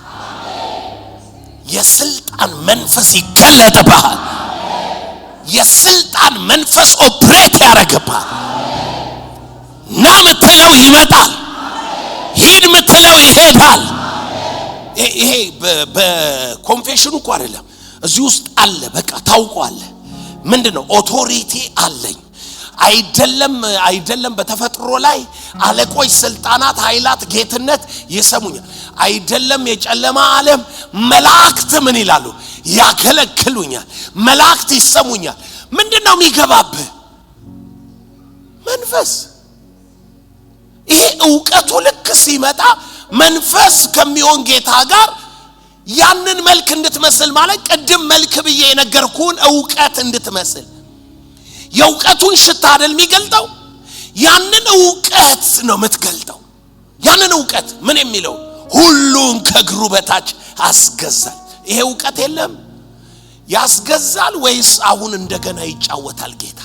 [SPEAKER 1] የስልጣን መንፈስ ይገለጥባል። የስልጣን መንፈስ ኦፕሬት ያረጋባል። ና ምትለው ይመጣል፣ ሂድ ምትለው ይሄዳል። ይሄ በኮንፌሽኑ እኮ አይደለም፣ እዚህ ውስጥ አለ። በቃ ታውቋል። ምንድነው? ኦቶሪቲ አለኝ። አይደለም በተፈጥሮ ላይ አለቆች፣ ስልጣናት፣ ኃይላት፣ ጌትነት ይሰሙኛል። አይደለም የጨለማ ዓለም መላእክት ምን ይላሉ? ያገለግሉኛል። መላእክት ይሰሙኛል። ምንድነው የሚገባብህ? መንፈስ። ይሄ ዕውቀቱ ልክ ሲመጣ መንፈስ ከሚሆን ጌታ ጋር ያንን መልክ እንድትመስል ማለት ቅድም መልክ ብዬ የነገርኩን ዕውቀት እንድትመስል የዕውቀቱን ሽታ አይደል የሚገልጠው? ያንን ዕውቀት ነው የምትገልጠው። ያንን ዕውቀት ምን የሚለው? ሁሉን ከእግሩ በታች አስገዛል። ይሄ ዕውቀት የለም ያስገዛል ወይስ አሁን እንደገና ይጫወታል ጌታ?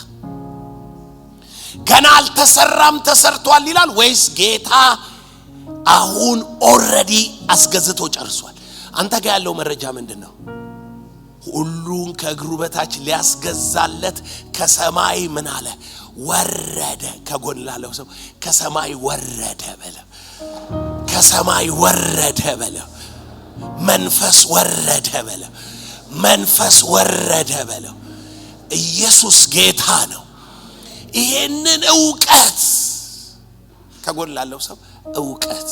[SPEAKER 1] ገና አልተሰራም ተሰርቷል ይላል ወይስ ጌታ አሁን ኦሬዲ አስገዝቶ ጨርሷል? አንተ ጋር ያለው መረጃ ምንድነው? ሁሉን ከእግሩ በታች ሊያስገዛለት ከሰማይ ምን አለ? ወረደ። ከጎን ላለው ሰው ከሰማይ ወረደ በለ። ከሰማይ ወረደ በለ። መንፈስ ወረደ በለ። መንፈስ ወረደ በለ። ኢየሱስ ጌታ ነው። ይሄንን ዕውቀት ከጎን ላለው ሰው ዕውቀት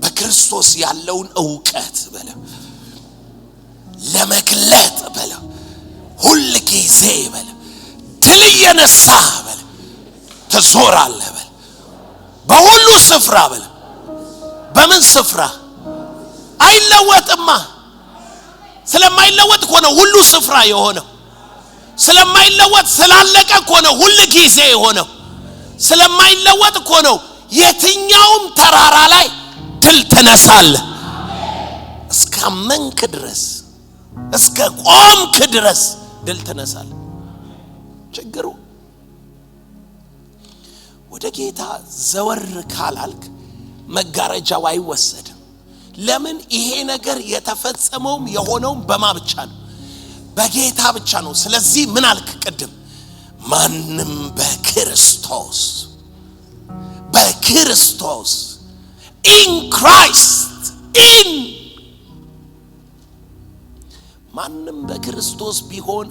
[SPEAKER 1] በክርስቶስ ያለውን ዕውቀት በለ ለመግለጥ በለ ሁሉ ጊዜ በለ ድል የነሳ በለ ተዞራለህ በለ በሁሉ ስፍራ በለ። በምን ስፍራ? አይለወጥማ። ስለማይለወጥ እኮ ነው ሁሉ ስፍራ የሆነው። ስለማይለወጥ ስላለቀ እኮ ነው ሁሉ ጊዜ የሆነው። ስለማይለወጥ እኮ ነው የትኛውም ተራራ ላይ ድል ተነሳለህ። እስካመንክ ድረስ እስከ ቆምክ ድረስ ድል ተነሳለህ። ችግሩ ወደ ጌታ ዘወር ካላልክ መጋረጃው አይወሰድም። ለምን? ይሄ ነገር የተፈጸመው የሆነው በማ ብቻ ነው? በጌታ ብቻ ነው። ስለዚህ ምን አልክ ቅድም? ማንም በክርስቶስ in Christ ማንም በክርስቶስ ቢሆን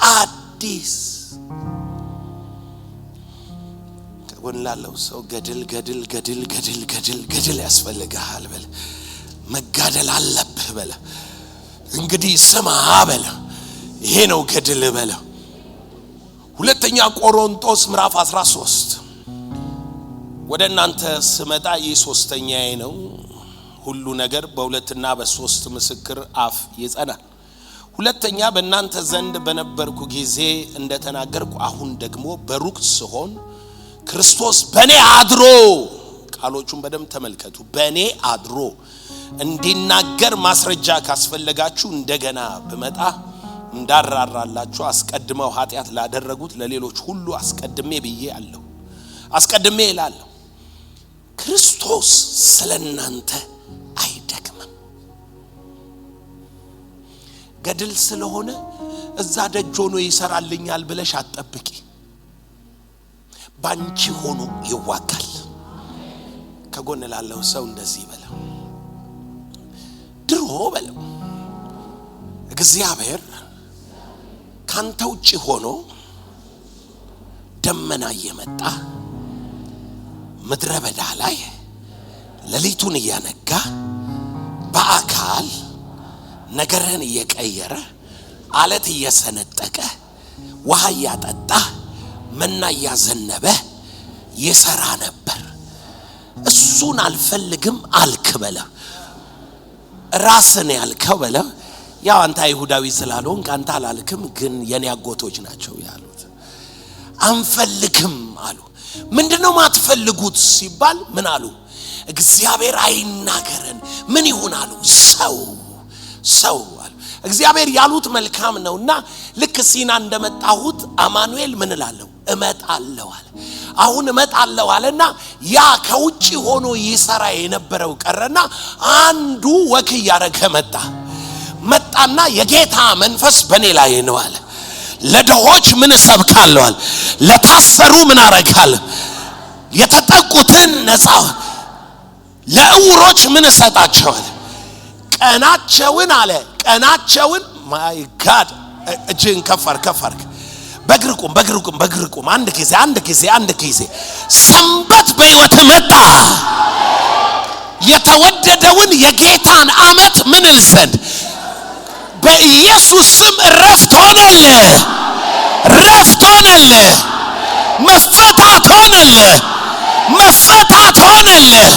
[SPEAKER 1] አዲስ ከጎንላለው ሰው ገድል ያስፈልጋል በለ መጋደል አለብህ በለ እንግዲህ ስማ በለ ይሄ ነው ገድል በለ ሁለተኛ ቆሮንቶስ ምዕራፍ 13 ወደ እናንተ ስመጣ የሶስተኛዬ ነው ሁሉ ነገር በሁለትና በሶስት ምስክር አፍ ይጸናል ሁለተኛ በእናንተ ዘንድ በነበርኩ ጊዜ እንደተናገርኩ አሁን ደግሞ በሩቅ ስሆን ክርስቶስ በኔ አድሮ ቃሎቹን በደም ተመልከቱ በኔ አድሮ እንዲናገር ማስረጃ ካስፈልጋችሁ እንደገና በመጣ እንዳራራላችሁ አስቀድመው ኃጢአት ላደረጉት ለሌሎች ሁሉ አስቀድሜ እላለሁ ክርስቶስ ስለናንተ አይደክምም ገድል ስለሆነ እዛ ደጅ ሆኖ ይሰራልኛል ብለሽ አትጠብቂ ባንቺ ሆኖ ይዋጋል ከጎን ላለው ሰው እንደዚህ በለው ድሮ በለው እግዚአብሔር ካንተ ውጪ ሆኖ ደመና እየመጣ ምድረ በዳ ላይ ለሊቱን እያነጋ በአካል ነገርን እየቀየረ አለት እየሰነጠቀ ውሃ ያጠጣ መና ያዘነበ ይሰራ ነበር እሱን አልፈልግም አልክ በለ ራስን ያልከው በለ ያው አንተ አይሁዳዊ ስላልሆን ካንተ አላልክም ግን የኔ አጎቶች ናቸው ያሉት አንፈልግም አሉ ምንድነው ማትፈልጉት ሲባል ምን አሉ እግዚአብሔር አይናገረን ምን ይሆናሉ ሰው አሉ እግዚአብሔር ያሉት መልካም ነውና ልክ ሲና እንደመጣሁት አማኑኤል ምን እላለሁ እመጣለሁ አለ አሁን እመጣለሁ አለና ያ ከውጪ ሆኖ ይሰራ የነበረው ቀረና አንዱ ወክ ያረገ መጣና የጌታ መንፈስ በኔ ላይ ነው አለ ለደሆች ምን ሰብካለሁ አለ ለታሰሩ ምን አረጋለሁ የተጠቁትን ነፃ ለእውሮች ምን ሰጣቸዋል ቀናቸውን ማይ ጋድ እጅን ከፈርክ በግርቁም አንድ ጊዜ ሰንበት በህይወት መጣ የተወደደውን የጌታን አመት ምን ልዘንድ በኢየሱስ ስም ረፍት ሆነልህ መፈታት ሆነልህ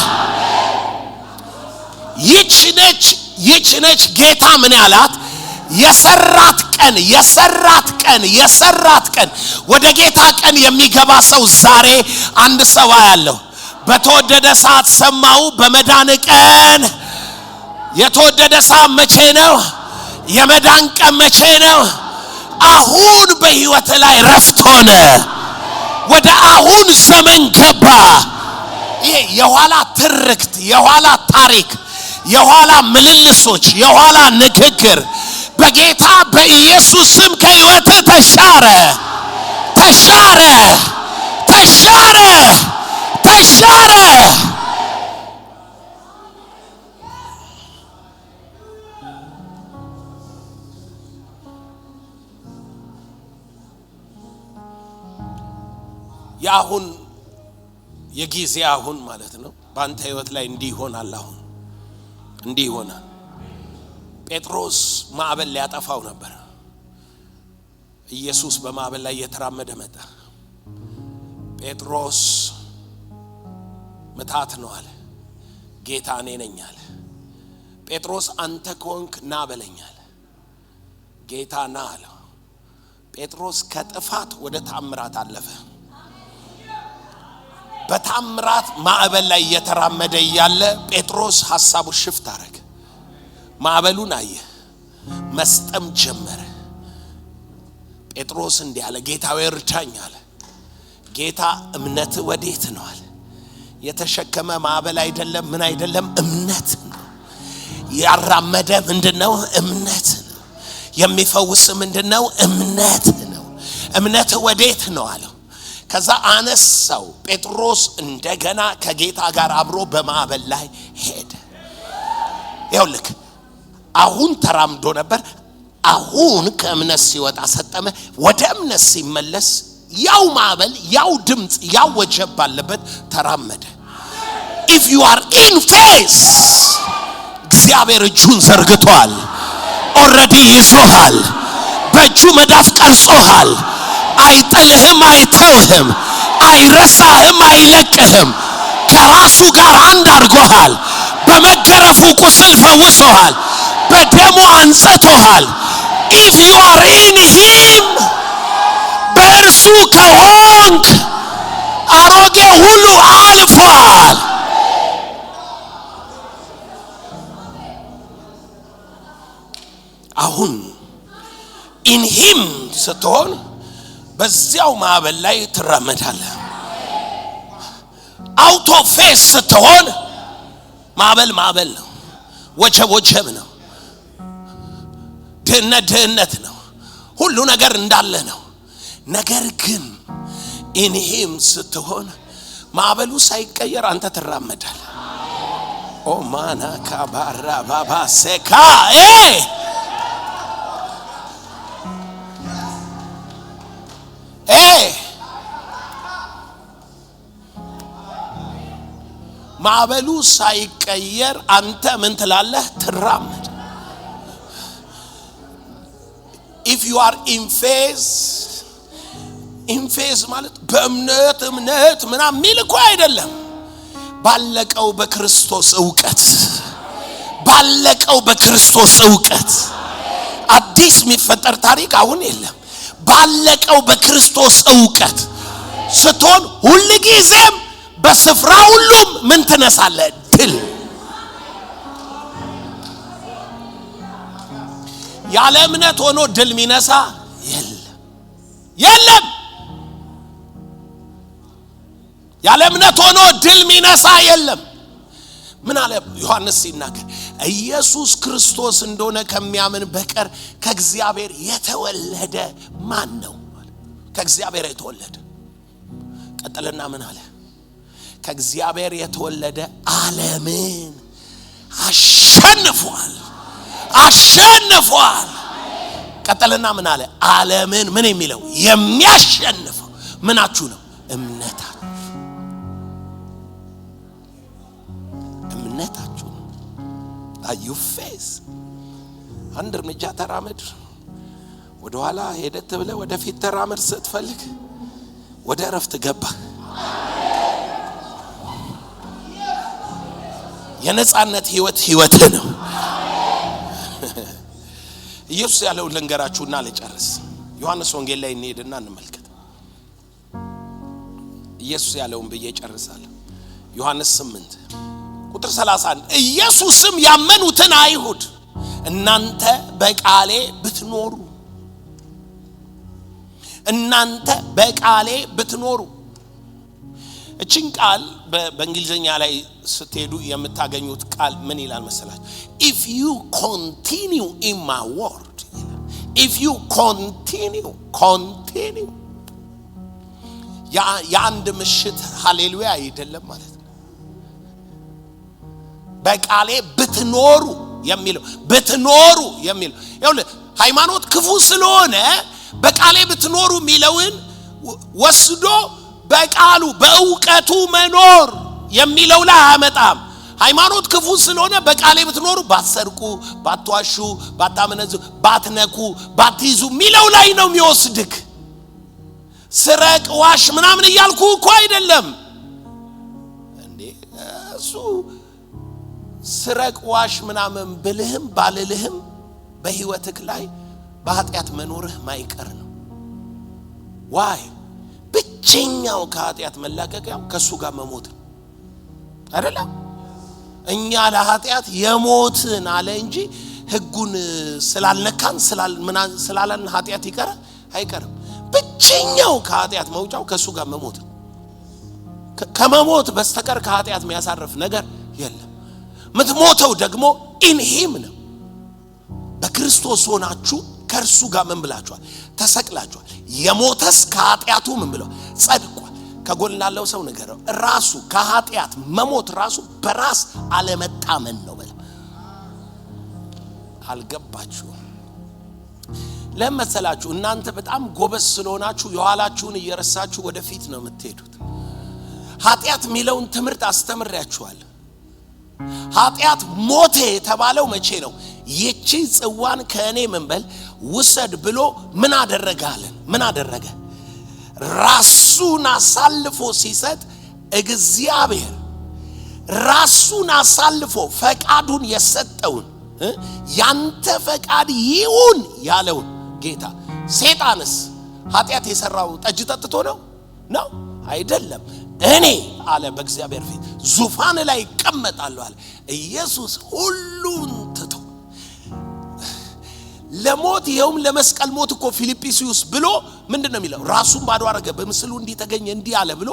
[SPEAKER 1] ይችነች ጌታ ምን ያላት የሰራት ቀን ወደ ጌታ ቀን የሚገባ ሰው ዛሬ አንድ ሰው ያለው በተወደደ ሰዓት ሰማው በመዳን ቀን የተወደደ ሰዓት መቼ ነው የመዳን ቀን መቼ ነው አሁን በህይወት ላይ ረፍት ሆነ ወደ አሁን ዘመን ገባ ይሄ የኋላ ትርክት የኋላ ታሪክ የኋላ ምልልሶች የኋላ ንግግር በጌታ በኢየሱስ ስም ከህይወት ተሻረ ያሁን የጊዜ አሁን ማለት ነው ባንተ ህይወት ላይ እንዲሆናል አሁን እንዲሆናል ጴጥሮስ ማዕበል ሊያጠፋው ነበር ኢየሱስ በማዕበል ላይ የተራመደ መጣ ጴጥሮስ መታት ነው አለ ጌታ እኔ ነኝ አለ ጴጥሮስ አንተ ኮንክ ና በለኛል ጌታ ና አለ ጴጥሮስ ከጥፋት ወደ ታምራት አለፈ በታምራት ማዕበል ላይ የተራመደ ያለ ጴጥሮስ ሐሳቡ ሽፍት አረገ ማዕበሉን አየ መስጠም ጀመረ ጴጥሮስ እንዲህ አለ ጌታዬ እርዳኝ አለ ጌታ እምነት ወዴት ነው አለ የተሸከመ ማዕበል አይደለም ምን አይደለም እምነት ነው ያራመደ ምንድነው እምነት ነው የሚፈውስ ምንድነው? እምነት ነው። እምነት ወዴት ነው አለው። ከዛ አነሳው። ጴጥሮስ እንደገና ከጌታ ጋር አብሮ በማዕበል ላይ ሄደ። ይኸውልህ አሁን ተራምዶ ነበር። አሁን ከእምነት ሲወጣ ሰጠመ። ወደ እምነት ሲመለስ ያው ማዕበል፣ ያው ድምጽ፣ ያው ወጀብ ባለበት ተራመደ። if you are in faith እግዚአብሔር እጁን ዘርግቷል። ኦሬዲ ይዞሃል። በእጁ መዳፍ ቀርጾሃል። አይጥልህም፣ አይተውህም፣ አይረሳህም፣ አይለቅህም። ከራሱ ጋር አንድ አድርጎሃል። በመገረፉ ቁስል ፈውሶሃል። በደሙ አንጽቶሃል። if you are in him በእርሱ ከሆንክ አሮጌ ሁሉ አልፏል። አሁን in him ስትሆን በዚያው ማዕበል ላይ ትራመዳለህ። out of faith ስትሆን ማዕበል ነው፣ ወጀብ ነው፣ ድህነት ነው፣ ሁሉ ነገር እንዳለ ነው። ነገር ግን in him ስትሆን ማዕበሉ ሳይቀየር አንተ ትራመዳለህ። ኦ ማና ካባራ ባባ ሰካ ማዕበሉ ሳይቀየር አንተ ምን ትላለህ? ትራመድ። if you are in faith ማለት በእምነት ምናምን ሚል እኮ አይደለም። ባለቀው በክርስቶስ ዕውቀት አዲስ የሚፈጠር ታሪክ አሁን የለም። ባለቀው በክርስቶስ ዕውቀት ስትሆን ሁሉ ጊዜም በስፍራ ሁሉም ምን ትነሳለህ? ድል። ያለ እምነት ሆኖ ድል ሚነሳ የለም። ያለ እምነት ሆኖ ድል ሚነሳ የለም። ምን አለ ዮሐንስ ሲናገር? ኢየሱስ ክርስቶስ እንደሆነ ከሚያምን በቀር ከእግዚአብሔር የተወለደ ማን ነው? ከእግዚአብሔር የተወለደ። ቀጥልና ምን አለ? ከእግዚአብሔር የተወለደ ዓለምን አሸንፏል። ቀጥልና ምን አለ? ዓለምን ምን የሚለው የሚያሸንፈው ምናችሁ ነው? እምነታችሁ ነው። you face አንድ እርምጃ ተራመድ። ወደ ኋላ ሄደት ብለ ወደፊት ተራመድ ስትፈልግ ወደ እረፍት ገባ። የነጻነት ህይወት ነው። ኢየሱስ ያለው ልንገራችሁና ልጨርስ። ዮሐንስ ወንጌል ላይ እንሄድና እንመልከት። ኢየሱስ ያለውን ብዬ ጨርሳለሁ። ዮሐንስ 8 ቁጥር 31 ኢየሱስም ያመኑትን አይሁድ እናንተ በቃሌ ብትኖሩ እቺን ቃል በእንግሊዘኛ ላይ ስትሄዱ የምታገኙት ቃል ምን ይላል መሰላችሁ? if you continue in my word, if you continue የአንድ ምሽት ሃሌሉያ አይደለም ማለት ነው። በቃሌ ብትኖሩ የሚለው ይኸውልህ ሃይማኖት ክፉ ስለሆነ በቃሌ ብትኖሩ የሚለውን ወስዶ በቃሉ በእውቀቱ መኖር የሚለው ላይ አያመጣም። ሃይማኖት ክፉ ስለሆነ በቃሌ ብትኖሩ ባትሰርቁ፣ ባትዋሹ፣ ባታመነዝሩ፣ ባትነኩ፣ ባትይዙ የሚለው ላይ ነው የሚወስድክ። ስረቅ፣ ዋሽ ምናምን እያልኩ እኮ አይደለም እንዴ። እሱ ስረቅ፣ ዋሽ ምናምን ብልህም ባልልህም በህይወትክ ላይ በኃጢአት መኖርህ ማይቀር ነው። ዋይ ብቸኛው ከኃጢአት መላቀቂያው ከሱ ጋር መሞት አይደለም። እኛ ለኃጢአት የሞትን አለ እንጂ ህጉን ስላልነካን ስላላልን ኃጢአት አይቀርም። ብቸኛው ከኃጢአት መውጫው ከሱ ጋር መሞት። ከመሞት በስተቀር ከኃጢአት የሚያሳርፍ ነገር የለም። ምትሞተው ደግሞ ኢን ሂም ነው። በክርስቶስ ሆናችሁ ከእርሱ ጋር ምን ብላችኋል? ተሰቅላችኋል። የሞተስ ከኃጢአቱ ምን ብለው ጸድቋል። ከጎን ላለው ሰው ነገር ራሱ ከኃጢአት መሞት ራሱ በራስ አለመታመን ነው በለ። አልገባችሁም? ለመሰላችሁ እናንተ በጣም ጎበዝ ስለሆናችሁ የኋላችሁን እየረሳችሁ ወደፊት ነው የምትሄዱት። ኃጢአት ሚለውን ትምህርት አስተምራችኋል። ኃጢአት ሞተ የተባለው መቼ ነው? ይቺ ጽዋን ከእኔ መንበል ውሰድ ብሎ ምን አደረጋለን? ምን አደረገ? ራሱን አሳልፎ ሲሰጥ እግዚአብሔር ራሱን አሳልፎ ፈቃዱን የሰጠውን ያንተ ፈቃድ ይሁን ያለውን ጌታ ሰይጣንስ ኃጢአት የሰራው ጠጅ ጠጥቶ ነው አይደለም። እኔ አለ በእግዚአብሔር ፊት ዙፋን ላይ እቀመጣለሁ አለ ኢየሱስ። ሁሉን ትቶ ለሞት ይኸውም ለመስቀል ሞት እኮ ፊልጵስዩስ ብሎ ምንድነው የሚለው? ራሱን ባዶ አረገ በምስሉ እንዲተገኘ እንዲህ አለ ብሎ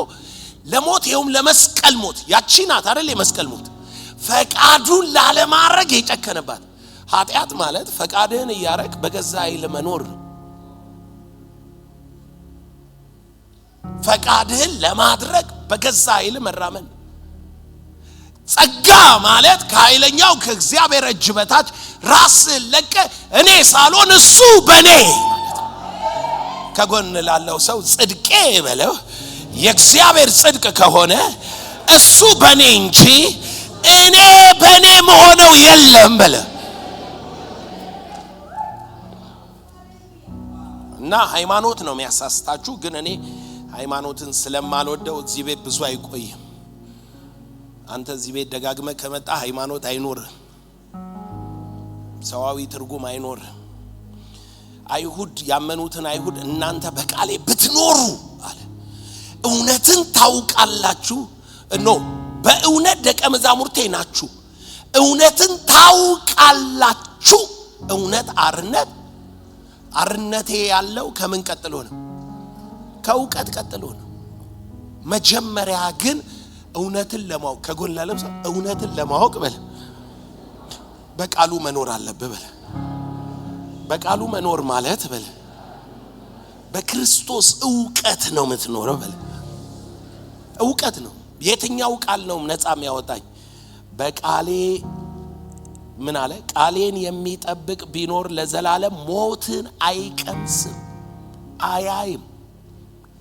[SPEAKER 1] ለሞት ይኸውም ለመስቀል ሞት ያቺ ናት አይደል? የመስቀል ሞት ፈቃዱን ላለማድረግ የጨከነባት። ኃጢአት ማለት ፈቃድህን እያረክ በገዛ ኃይል መኖር ነው። ፈቃድህን ለማድረግ በገዛ ኃይል መራመን። ጸጋ ማለት ከኃይለኛው ከእግዚአብሔር እጅ በታች ራስን ለቀ እኔ ሳልሆን እሱ በኔ ማለት። ከጎን ላለው ሰው ጽድቄ በለው የእግዚአብሔር ጽድቅ ከሆነ እሱ በኔ እንጂ እኔ በኔ መሆነው የለም በለ። እና ሃይማኖት ነው የሚያሳስታችሁ። ግን እኔ ሃይማኖትን ስለማልወደው እዚህ ቤት ብዙ አይቆይም። አንተ እዚህ ቤት ደጋግመህ ከመጣ ሃይማኖት አይኖር፣ ሰዋዊ ትርጉም አይኖር። አይሁድ ያመኑትን አይሁድ እናንተ በቃሌ ብትኖሩ አለ እውነትን ታውቃላችሁ። በእውነት ደቀ መዛሙርቴ ናችሁ፣ እውነትን ታውቃላችሁ። እውነት አርነቴ ያለው ከምን ቀጥሎ ነው? ከእውቀት ቀጥሎ ነው። መጀመሪያ ግን እውነትን ለማወቅ ከጎን ላለም ሰው እውነትን ለማወቅ በለ በቃሉ መኖር አለበት በለ። በቃሉ መኖር ማለት በለ በክርስቶስ ዕውቀት ነው የምትኖረው በለ። ዕውቀት ነው። የትኛው ቃል ነው ነፃ የሚያወጣኝ? በቃሌ ምን አለ? ቃሌን የሚጠብቅ ቢኖር ለዘላለም ሞትን አይቀምስም አያይም።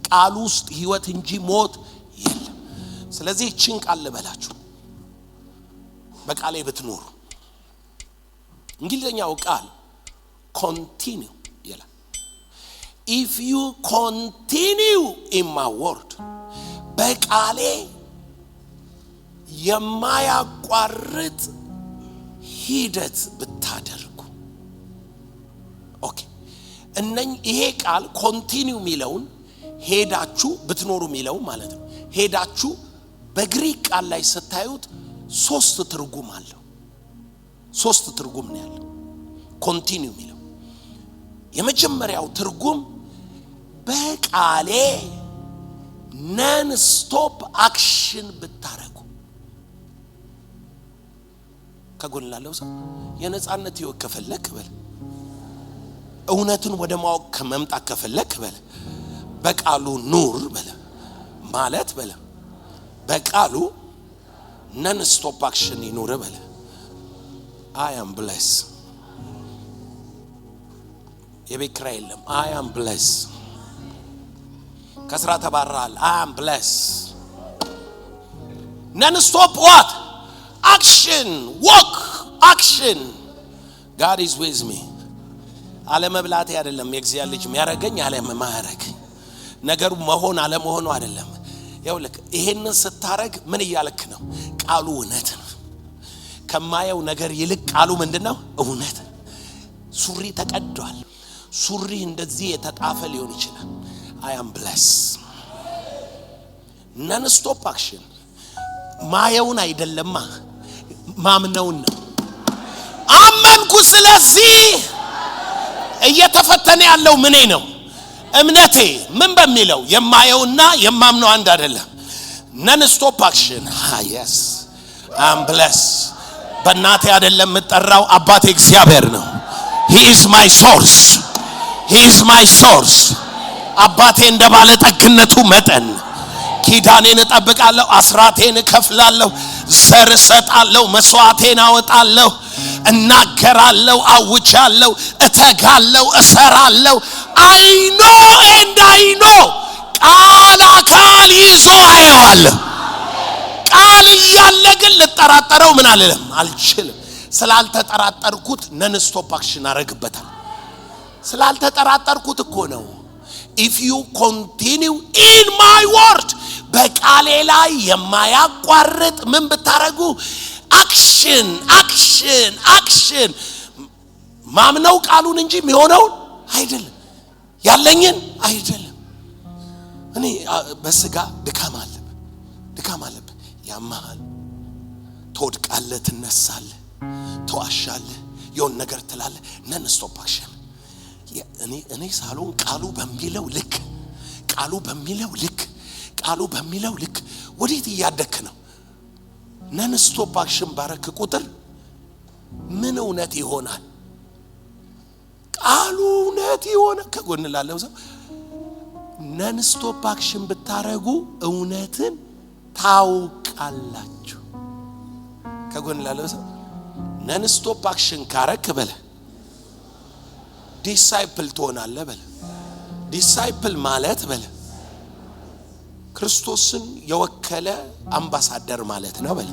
[SPEAKER 1] ቃል ውስጥ ህይወት እንጂ ሞት የለም። ስለዚህ እቺን ቃል ልበላችሁ፣ በቃሌ ብትኖሩ። እንግሊዘኛው ቃል continue ይላል። if you continue in my word በቃሌ የማያቋርጥ ሂደት ብታደርጉ። ኦኬ ይሄ ቃል continue ሚለውን ሄዳችሁ ብትኖሩ ሚለው ማለት ነው። ሄዳችሁ በግሪክ ቃል ላይ ስታዩት ሶስት ትርጉም አለው። ሶስት ትርጉም ነው ያለው ኮንቲኒው ሚለው። የመጀመሪያው ትርጉም በቃሌ ነን ስቶፕ አክሽን ብታረጉ። ከጎን ላለው ሰው የነጻነት ህይወት ከፈለክ በል፣ እውነትን ወደ ማወቅ ከመምጣት ከፈለክ በል በቃሉ ኑር በለ ማለት በለ በቃሉ ነን ስቶፕ አክሽን ይኑር በለ። I am blessed። የቤክራ የለም I am blessed። ከስራ ተባረሃል I am blessed። ነን ስቶፕ what action walk action God is with me። አለመብላቴ አይደለም የእግዚአብሔር ልጅ የሚያረገኝ አለመማረግ ነገሩ መሆን አለ መሆኑ አይደለም። ይኸውልህ ይሄንን ስታረግ ምን እያልክ ነው? ቃሉ እውነት ነው። ከማየው ነገር ይልቅ ቃሉ ምንድነው? እውነት። ሱሪ ተቀዷል። ሱሪ እንደዚህ የተጣፈ ሊሆን ይችላል። I am blessed። ነን ስቶፕ አክሽን ማየውን አይደለማ ማምነውን ነው። አመንኩ ስለዚህ እየተፈተነ ያለው ምኔ ነው? እምነቴ ምን በሚለው የማየውና የማምነው አንድ አይደለም። ነን ስቶፕ አክሽን yes I'm blessed። በእናቴ አይደለም የምጠራው አባቴ እግዚአብሔር ነው። he is my source he is my source አባቴ እንደ ባለጠግነቱ መጠን ኪዳኔን እጠብቃለሁ አስራቴን እከፍላለሁ ዘር እሰጣለሁ መስዋዕቴን አወጣለሁ እናገራለሁ አውጃለሁ እተጋለሁ እሰራለሁ I know ቃል አካል ይዞ አየዋለሁ ቃል እያለ ግን ልጠራጠረው ምን አልልም አልችልም ስላልተጠራጠርኩት ነን ስቶፕ አክሽን አረግበታል ስላልተጠራጠርኩት እኮ ነው if you continue in my word በቃሌ ላይ የማያቋርጥ ምን ብታረጉ አክሽን ማምነው ቃሉን እንጂ የሚሆነው አይደለም ያለኝን አይደለም እኔ በስጋ ድካም አለብህ ያማል ትወድቃለህ ትነሳለህ ተዋሻለህ የሆነ ነገር ትላለህ ነን ስቶፕ አክሽን እኔ ሳሎን ቃሉ በሚለው ልክ ወዴት እያደክ ነው ነን ስቶፕ አክሽን ባረክ ቁጥር ምን እውነት ይሆናል ቃሉ እውነት ይሆናል ከጎን ላለው ሰው ነን ስቶፕ አክሽን ብታረጉ እውነትን ታውቃላችሁ ከጎን ላለው ሰው ነን ስቶፕ አክሽን ካረክ በለ ዲሳይፕል ትሆናለህ በለ ዲሳይፕል ማለት በለ ክርስቶስን የወከለ አምባሳደር ማለት ነው በለ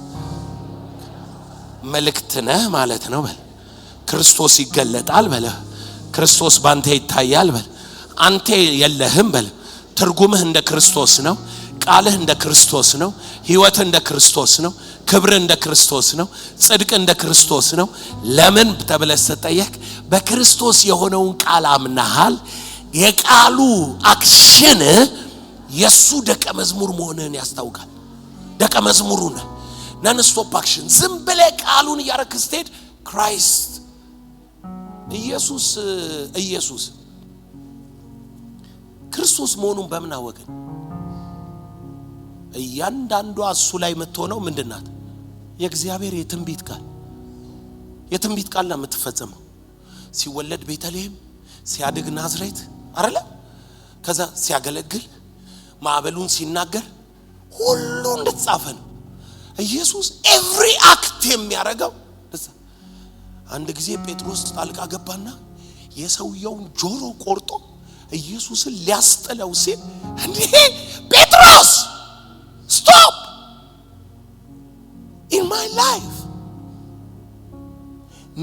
[SPEAKER 1] መልእክት ነህ ማለት ነው በለ ክርስቶስ ይገለጣል በለ ክርስቶስ ባንተ ይታያል በለ አንተ የለህም በለ ትርጉምህ እንደ ክርስቶስ ነው ቃልህ እንደ ክርስቶስ ነው ህይወትህ እንደ ክርስቶስ ነው ክብር እንደ ክርስቶስ ነው ጽድቅ እንደ ክርስቶስ ነው ለምን ተብለህ ተጠየቅ በክርስቶስ የሆነውን ቃል አምናሃል የቃሉ አክሽን የሱ ደቀ መዝሙር መሆንህን ያስታውቃል ደቀ መዝሙሩ ነህ ነን ስቶፕ አክሽን ዝም ብለህ ቃሉን ያረክስቴድ ክራይስት ኢየሱስ ክርስቶስ መሆኑን በምን አወቅን እያንዳንዱ እሱ ላይ የምትሆነው ምንድናት የእግዚአብሔር የትንቢት ቃል ነው የምትፈጸመው ሲወለድ ቤተልሔም ሲያድግ ናዝሬት አይደለ ከዛ ሲያገለግል ማዕበሉን ሲናገር ሁሉ እንደተጻፈ ነው ኢየሱስ ኤቭሪ አክት የሚያረጋው አንድ ጊዜ ጴጥሮስ ጣልቃ ገባና የሰውየውን ጆሮ ቆርጦ ኢየሱስን ሊያስጥለው ሲል እንዴ ጴጥሮስ stop in my life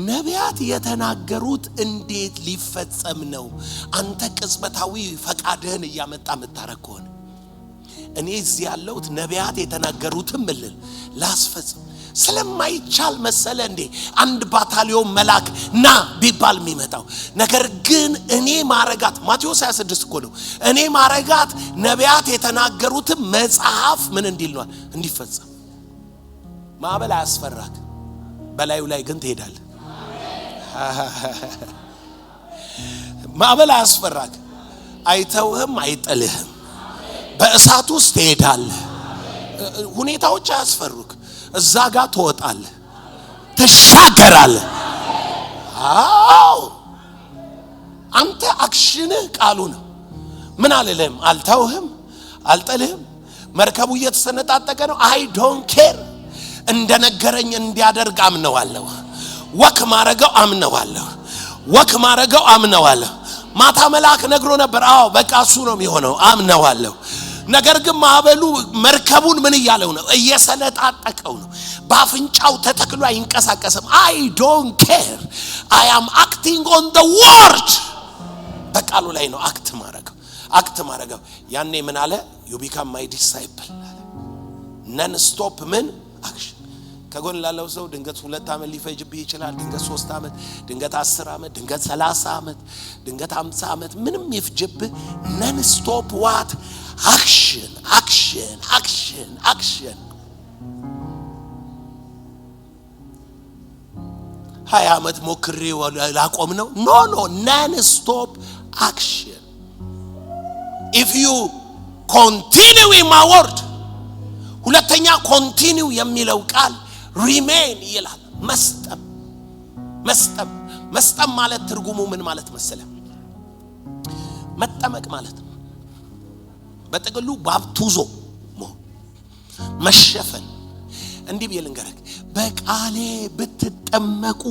[SPEAKER 1] ነቢያት የተናገሩት እንዴት ሊፈጸም ነው አንተ ቅጽበታዊ ፈቃድህን ያመጣ መታረከውን እኔ እዚህ ያለሁት ነቢያት የተናገሩትን ምልል ላስፈጽም ስለማይቻል መሰለ እንዴ አንድ ባታሊዮን መላክ ና ቢባል የሚመጣው ነገር ግን እኔ ማረጋት ማቴዎስ 26 እኮ ነው እኔ ማረጋት ነቢያት የተናገሩትን መጽሐፍ ምን እንዲል ነው እንዲፈጸም ማዕበል አያስፈራክ በላዩ ላይ ግን ትሄዳለህ ማዕበል አያስፈራክ አይተውህም አይጥልህም በእሳት ውስጥ ትሄዳለህ ሁኔታዎች አያስፈሩክ እዛ ጋር ትወጣለህ ተሻገራለህ አንተ አክሽንህ ቃሉ ነው ምን አልልህም አልተውህም አልጥልህም መርከቡ እየተሰነጣጠቀ ነው አይ ዶንት ኬር እንደነገረኝ እንዲያደርግ አምነዋለሁ ወክ ማረገው አምነዋለሁ ማታ መልአክ ነግሮ ነበር በቃ እሱ ነው የሚሆነው አምነዋለሁ ነገር ግን ማዕበሉ መርከቡን ምን እያለው ነው እየሰነጣጠቀው ነው ባፍንጫው ተተክሎ አይንቀሳቀስም I don't care I am acting on the word በቃሉ ላይ ነው አክት ማረገው ያኔ ምን አለ you become my disciple non stop ምን አክሽን ከጎን ላለው ሰው ድንገት 2 አመት ሊፈጅብህ ይችላል ድንገት 3 አመት ድንገት 10 አመት ድንገት 30 አመት ድንገት 50 አመት ምንም ይፍጅብህ non stop what action 20 አመት ሞክሬ ላቆም ነው no non stop action if you continue in my word ሁለተኛ continue የሚለው ቃል remain ይላል መስጠም ማለት ትርጉሙ ምን ማለት መሰለ መጠመቅ ማለት ነው በጥቅሉ ባፕቱዞ መሸፈን። እንዲህ ብዬ ልንገርህ በቃሌ ብትጠመቁ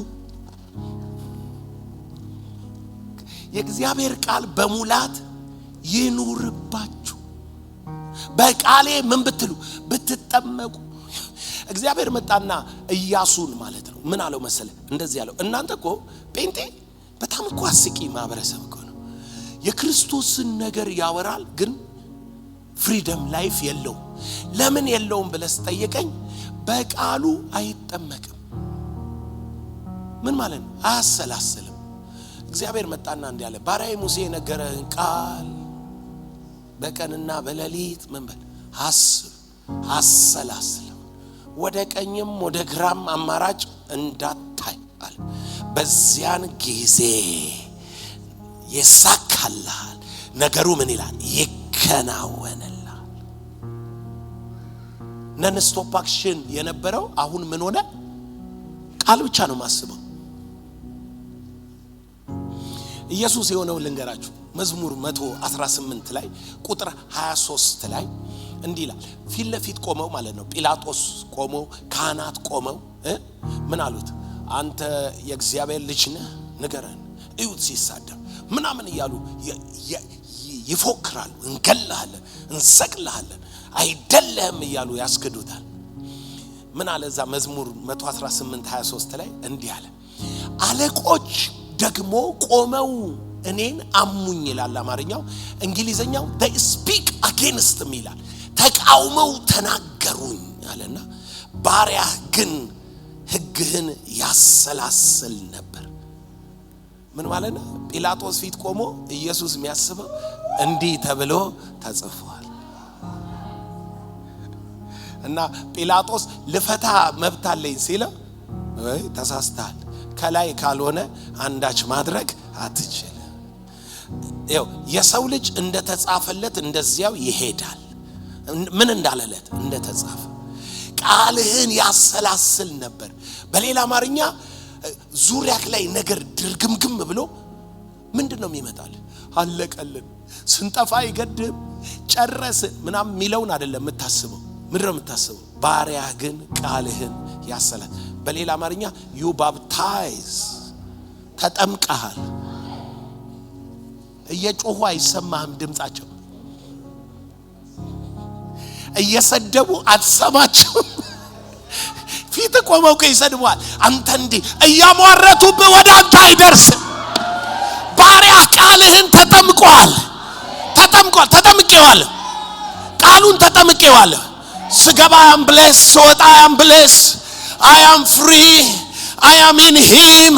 [SPEAKER 1] የእግዚአብሔር ቃል በሙላት ይኑርባችሁ። በቃሌ ምን ብትሉ ብትጠመቁ። እግዚአብሔር መጣና ኢያሱን ማለት ነው ምን አለው መሰለ እንደዚህ ያለው እናንተ እኮ ጴንጤ በጣም እኮ አስቂ ማህበረሰብ እኮ ነው። የክርስቶስን ነገር ያወራል ግን ፍሪደም ላይፍ የለው። ለምን የለውም ብለህ ጠይቀኝ። በቃሉ አይጠመቅም። ምን ማለት ነው? አያሰላስልም። እግዚአብሔር መጣና እንዲህ አለ ባሪያዬ ሙሴ ነገረህን ቃል በቀንና በሌሊት ምን በል አስብ አሰላስል፣ ወደ ቀኝም ወደ ግራም አማራጭ እንዳታይ አለ። በዚያን ጊዜ ይሳካልሃል፣ ነገሩ ምን ይላል ይከናወናል። ነን ስቶፕ አክሽን የነበረው አሁን ምን ሆነ? ቃል ብቻ ነው ማስበው። ኢየሱስ የሆነው ልንገራችሁ። መዝሙር 118 ላይ ቁጥር 23 ላይ እንዲህ ይላል። ፊት ለፊት ቆመው ማለት ነው ጲላጦስ ቆመው ካህናት ቆመው ምን አሉት? አንተ የእግዚአብሔር ልጅ ነህ ንገረን። እዩት ሲሳደብ ምናምን እያሉ ይፎክራሉ። እንገላለን፣ እንሰቅልሃለን፣ አይደለም እያሉ ያስክዱታል። ምን አለ እዛ መዝሙር 118 23 ላይ እንዲህ አለ። አለቆች ደግሞ ቆመው እኔን አሙኝ ይላል አማርኛው። እንግሊዘኛው they speak against me ይላል። ተቃውመው ተናገሩኝ አለና ባሪያ ግን ሕግህን ያሰላስል ነበር። ምን ማለት ነው? ጲላጦስ ፊት ቆሞ ኢየሱስ የሚያስበው እንዲህ ተብሎ ተጽፏል። እና ጲላጦስ ልፈታ መብት አለኝ ሲለው ወይ ተሳስተሃል፣ ከላይ ካልሆነ አንዳች ማድረግ አትችልም። ይኸው የሰው ልጅ እንደተጻፈለት እንደዚያው ይሄዳል። ምን እንዳለለት እንደተጻፈ ቃልህን ያሰላስል ነበር። በሌላ አማርኛ ዙሪያክ ላይ ነገር ድርግምግም ብሎ ምንድነው የሚመጣል? አለቀልን፣ ስንጠፋ ይገድም፣ ጨረስ ምናም ሚለውን አይደለም የምታስበው። ምንድነው የምታስበው? ባሪያ ግን ቃልህን ያሰላል። በሌላ አማርኛ you baptize ተጠምቀሃል። እየጮሁ አይሰማህም ድምጻቸው፣ እየሰደቡ አትሰማቸው። ፊት ቆመው ከይሰድቧል። አንተ እንዲህ እያሟረቱብህ ወደ አንተ አይደርስም። ባሪያ ቃልህን ተጠምቀዋል። ተጠምቀዋል። ቃሉን ተጠምቀዋል። ስገባ am blessed፣ ስወጣ am blessed፣ I am free፣ I am in him።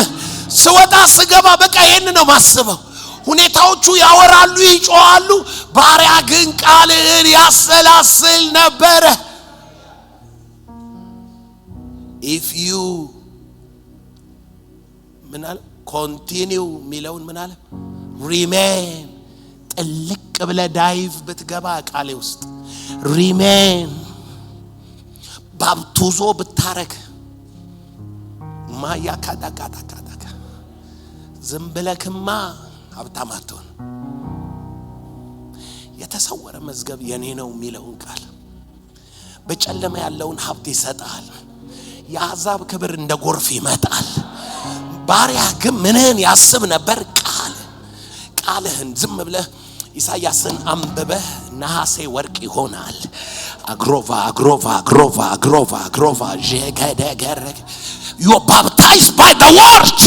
[SPEAKER 1] ስወጣ ስገባ በቃ ይሄን ነው ማስበው። ሁኔታዎቹ ያወራሉ፣ ይጮሃሉ። ባሪያ ግን ቃልህን ያሰላስል ነበር። if you ምን አለ continue ሚለውን ምን አለ remain። ጥልቅ ብለ ዳይቭ ብትገባ ቃሌ ውስጥ remain ባብቱዞ ብታረክ ማያ ካዳካዳካ ዝም ብለክማ ሀብታም አትሆን። የተሰወረ መዝገብ የኔ ነው የሚለውን ቃል በጨለማ ያለውን ሀብት ይሰጣል። የአሕዛብ ክብር እንደ ጎርፍ ይመጣል። ባሪያ ግን ምንን ያስብ ነበር? ቃልህን ዝም ብለህ ኢሳይያስን አንብበህ ነሐሴ ወርቅ ይሆናል። አግሮቫ ጀገደገረ you are baptized by the word።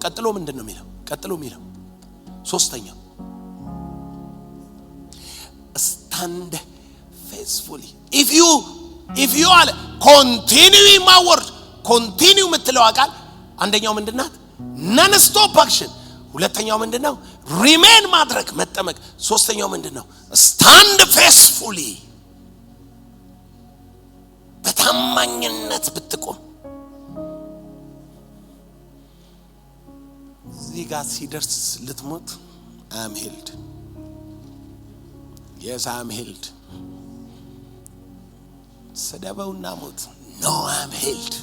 [SPEAKER 1] ቀጥሎ ምንድነው የሚለው? ቀጥሎ የሚለው ሶስተኛው stand faithfully if you are continuing my word። continue የምትለው ቃል አንደኛው ምንድናት? non stop action። ሁለተኛው ምንድነው? remain ማድረግ መጠመቅ። ሶስተኛው ምንድነው? stand faithfully በታማኝነት ብትቆም። እዚህ ጋር ሲደርስ ልትሞት am healed። yes am healed። ሰደበውና ሞት no am healed።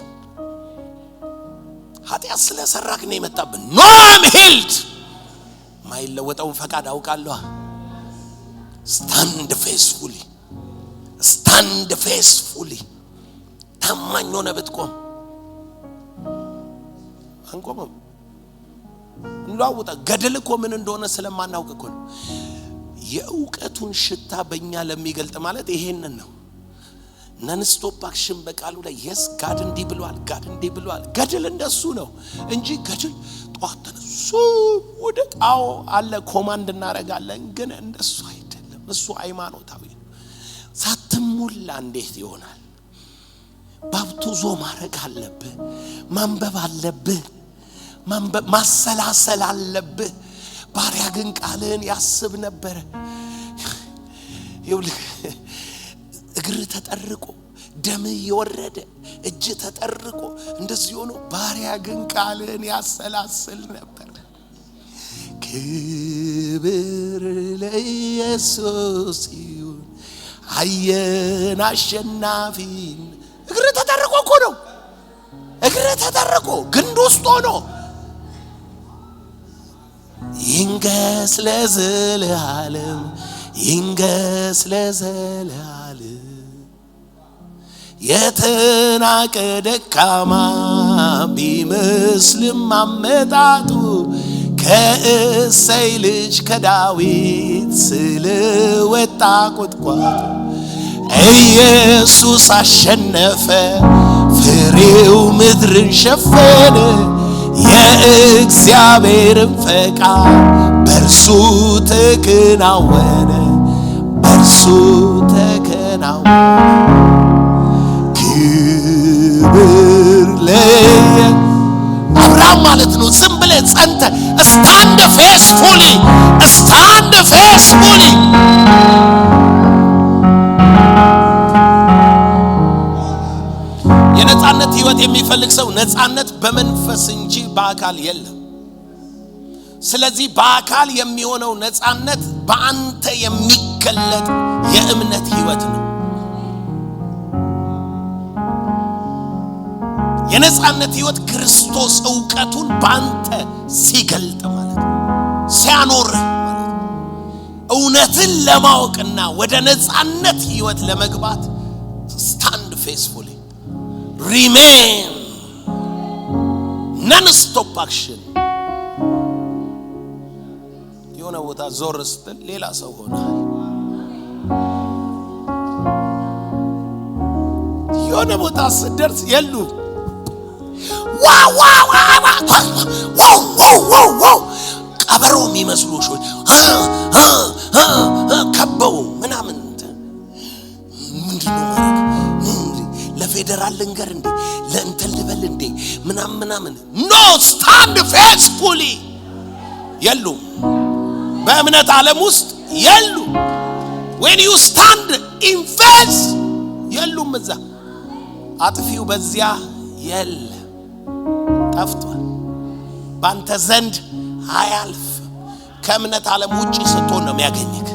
[SPEAKER 1] ኃጢአት ስለሰራክ ነው የመጣብን። ኖ አም ሂልድ። ማይለወጠውን ፈቃድ አውቃለሁ። ስታንድ ፌስፉሊ ታማኝ ሆነ ብትቆም አንቆምም። እንሏውጣ ገደል እኮ ምን እንደሆነ ስለማናውቅ እኮ ነው። የእውቀቱን ሽታ በእኛ ለሚገልጥ ማለት ይሄንን ነው። ነንስቶፕ አክሽን በቃሉ ላይ የስ ጋድ እንዲህ ብሏል። ገድል እንደሱ ነው እንጂ ገድል ጧት ተነሱ ወደ ጣው አለ ኮማንድ እናረጋለን። ግን እንደሱ አይደለም። እሱ ሃይማኖታዊ ነው። ሳትሞላ እንዴት ይሆናል? ባብቱዞ ማረግ አለብህ። ማንበብ አለብህ። ማሰላሰል አለብህ። ባሪያ ግን ቃልን ያስብ ነበር። ይውልህ እግር ተጠርቆ ደም ይወረደ እጅ ተጠርቆ እንደዚህ ሆኖ ባሪያ ግን ቃልን ያሰላስል ነበር። ክብር ለኢየሱስ ይሁን። አየን አሸናፊን። እግር ተጠርቆ እኮ ነው። እግር ተጠርቆ ግንድ ውስጥ ሆኖ ይንገስ ለዘላለም የተናቀ ደካማ ቢመስልም አመጣጡ ከእሴይ ልጅ ከዳዊት ስለወጣ ቁጥቋጦ ኢየሱስ አሸነፈ፣ ፍሬው ምድርን ሸፈነ። የእግዚአብሔርን ፈቃድ በእርሱ ተከናወነ። ክብር አብርሃም ማለት ነው። ዝም ብለህ ጸንተ ስታንድ ፌስፉሊ የነጻነት ህይወት የሚፈልግ ሰው ነጻነት በመንፈስ እንጂ በአካል የለም። ስለዚህ በአካል የሚሆነው ነጻነት በአንተ የሚገለጥ የእምነት ህይወት ነው። የነጻነት ህይወት ክርስቶስ ዕውቀቱን በአንተ ሲገልጥ ማለት ነው። ሲያኖርህ ማለት ነው። እውነትን ለማወቅና ወደ ነጻነት ህይወት ለመግባት ስታንድ ፌስፉሊ ሪሜን ነን ስቶፕ አክሽን። የሆነ ቦታ ዞር ስትል ሌላ ሰው ሆነሃል። የሆነ ቦታ ስትደርስ የሉ ዋው ቀበሮ የሚመስሉ ሾች ከበው ምናምን ምንድነው ማለት ለፌደራል ልንገር እንዴ ለእንትን ልበል እንዴ ምናምን ኖ ስታንድ ፌስፉሊ የሉ በእምነት ዓለም ውስጥ የሉ when you stand in faith የሉም እዛ አጥፊው በዚያ የለ ጠፍቷል ባንተ ዘንድ አያልፍ ከእምነት ዓለም ውጪ ስትሆን ነው የሚያገኝክ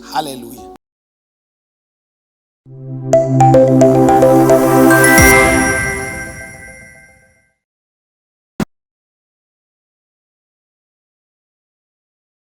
[SPEAKER 1] ሃሌሉያ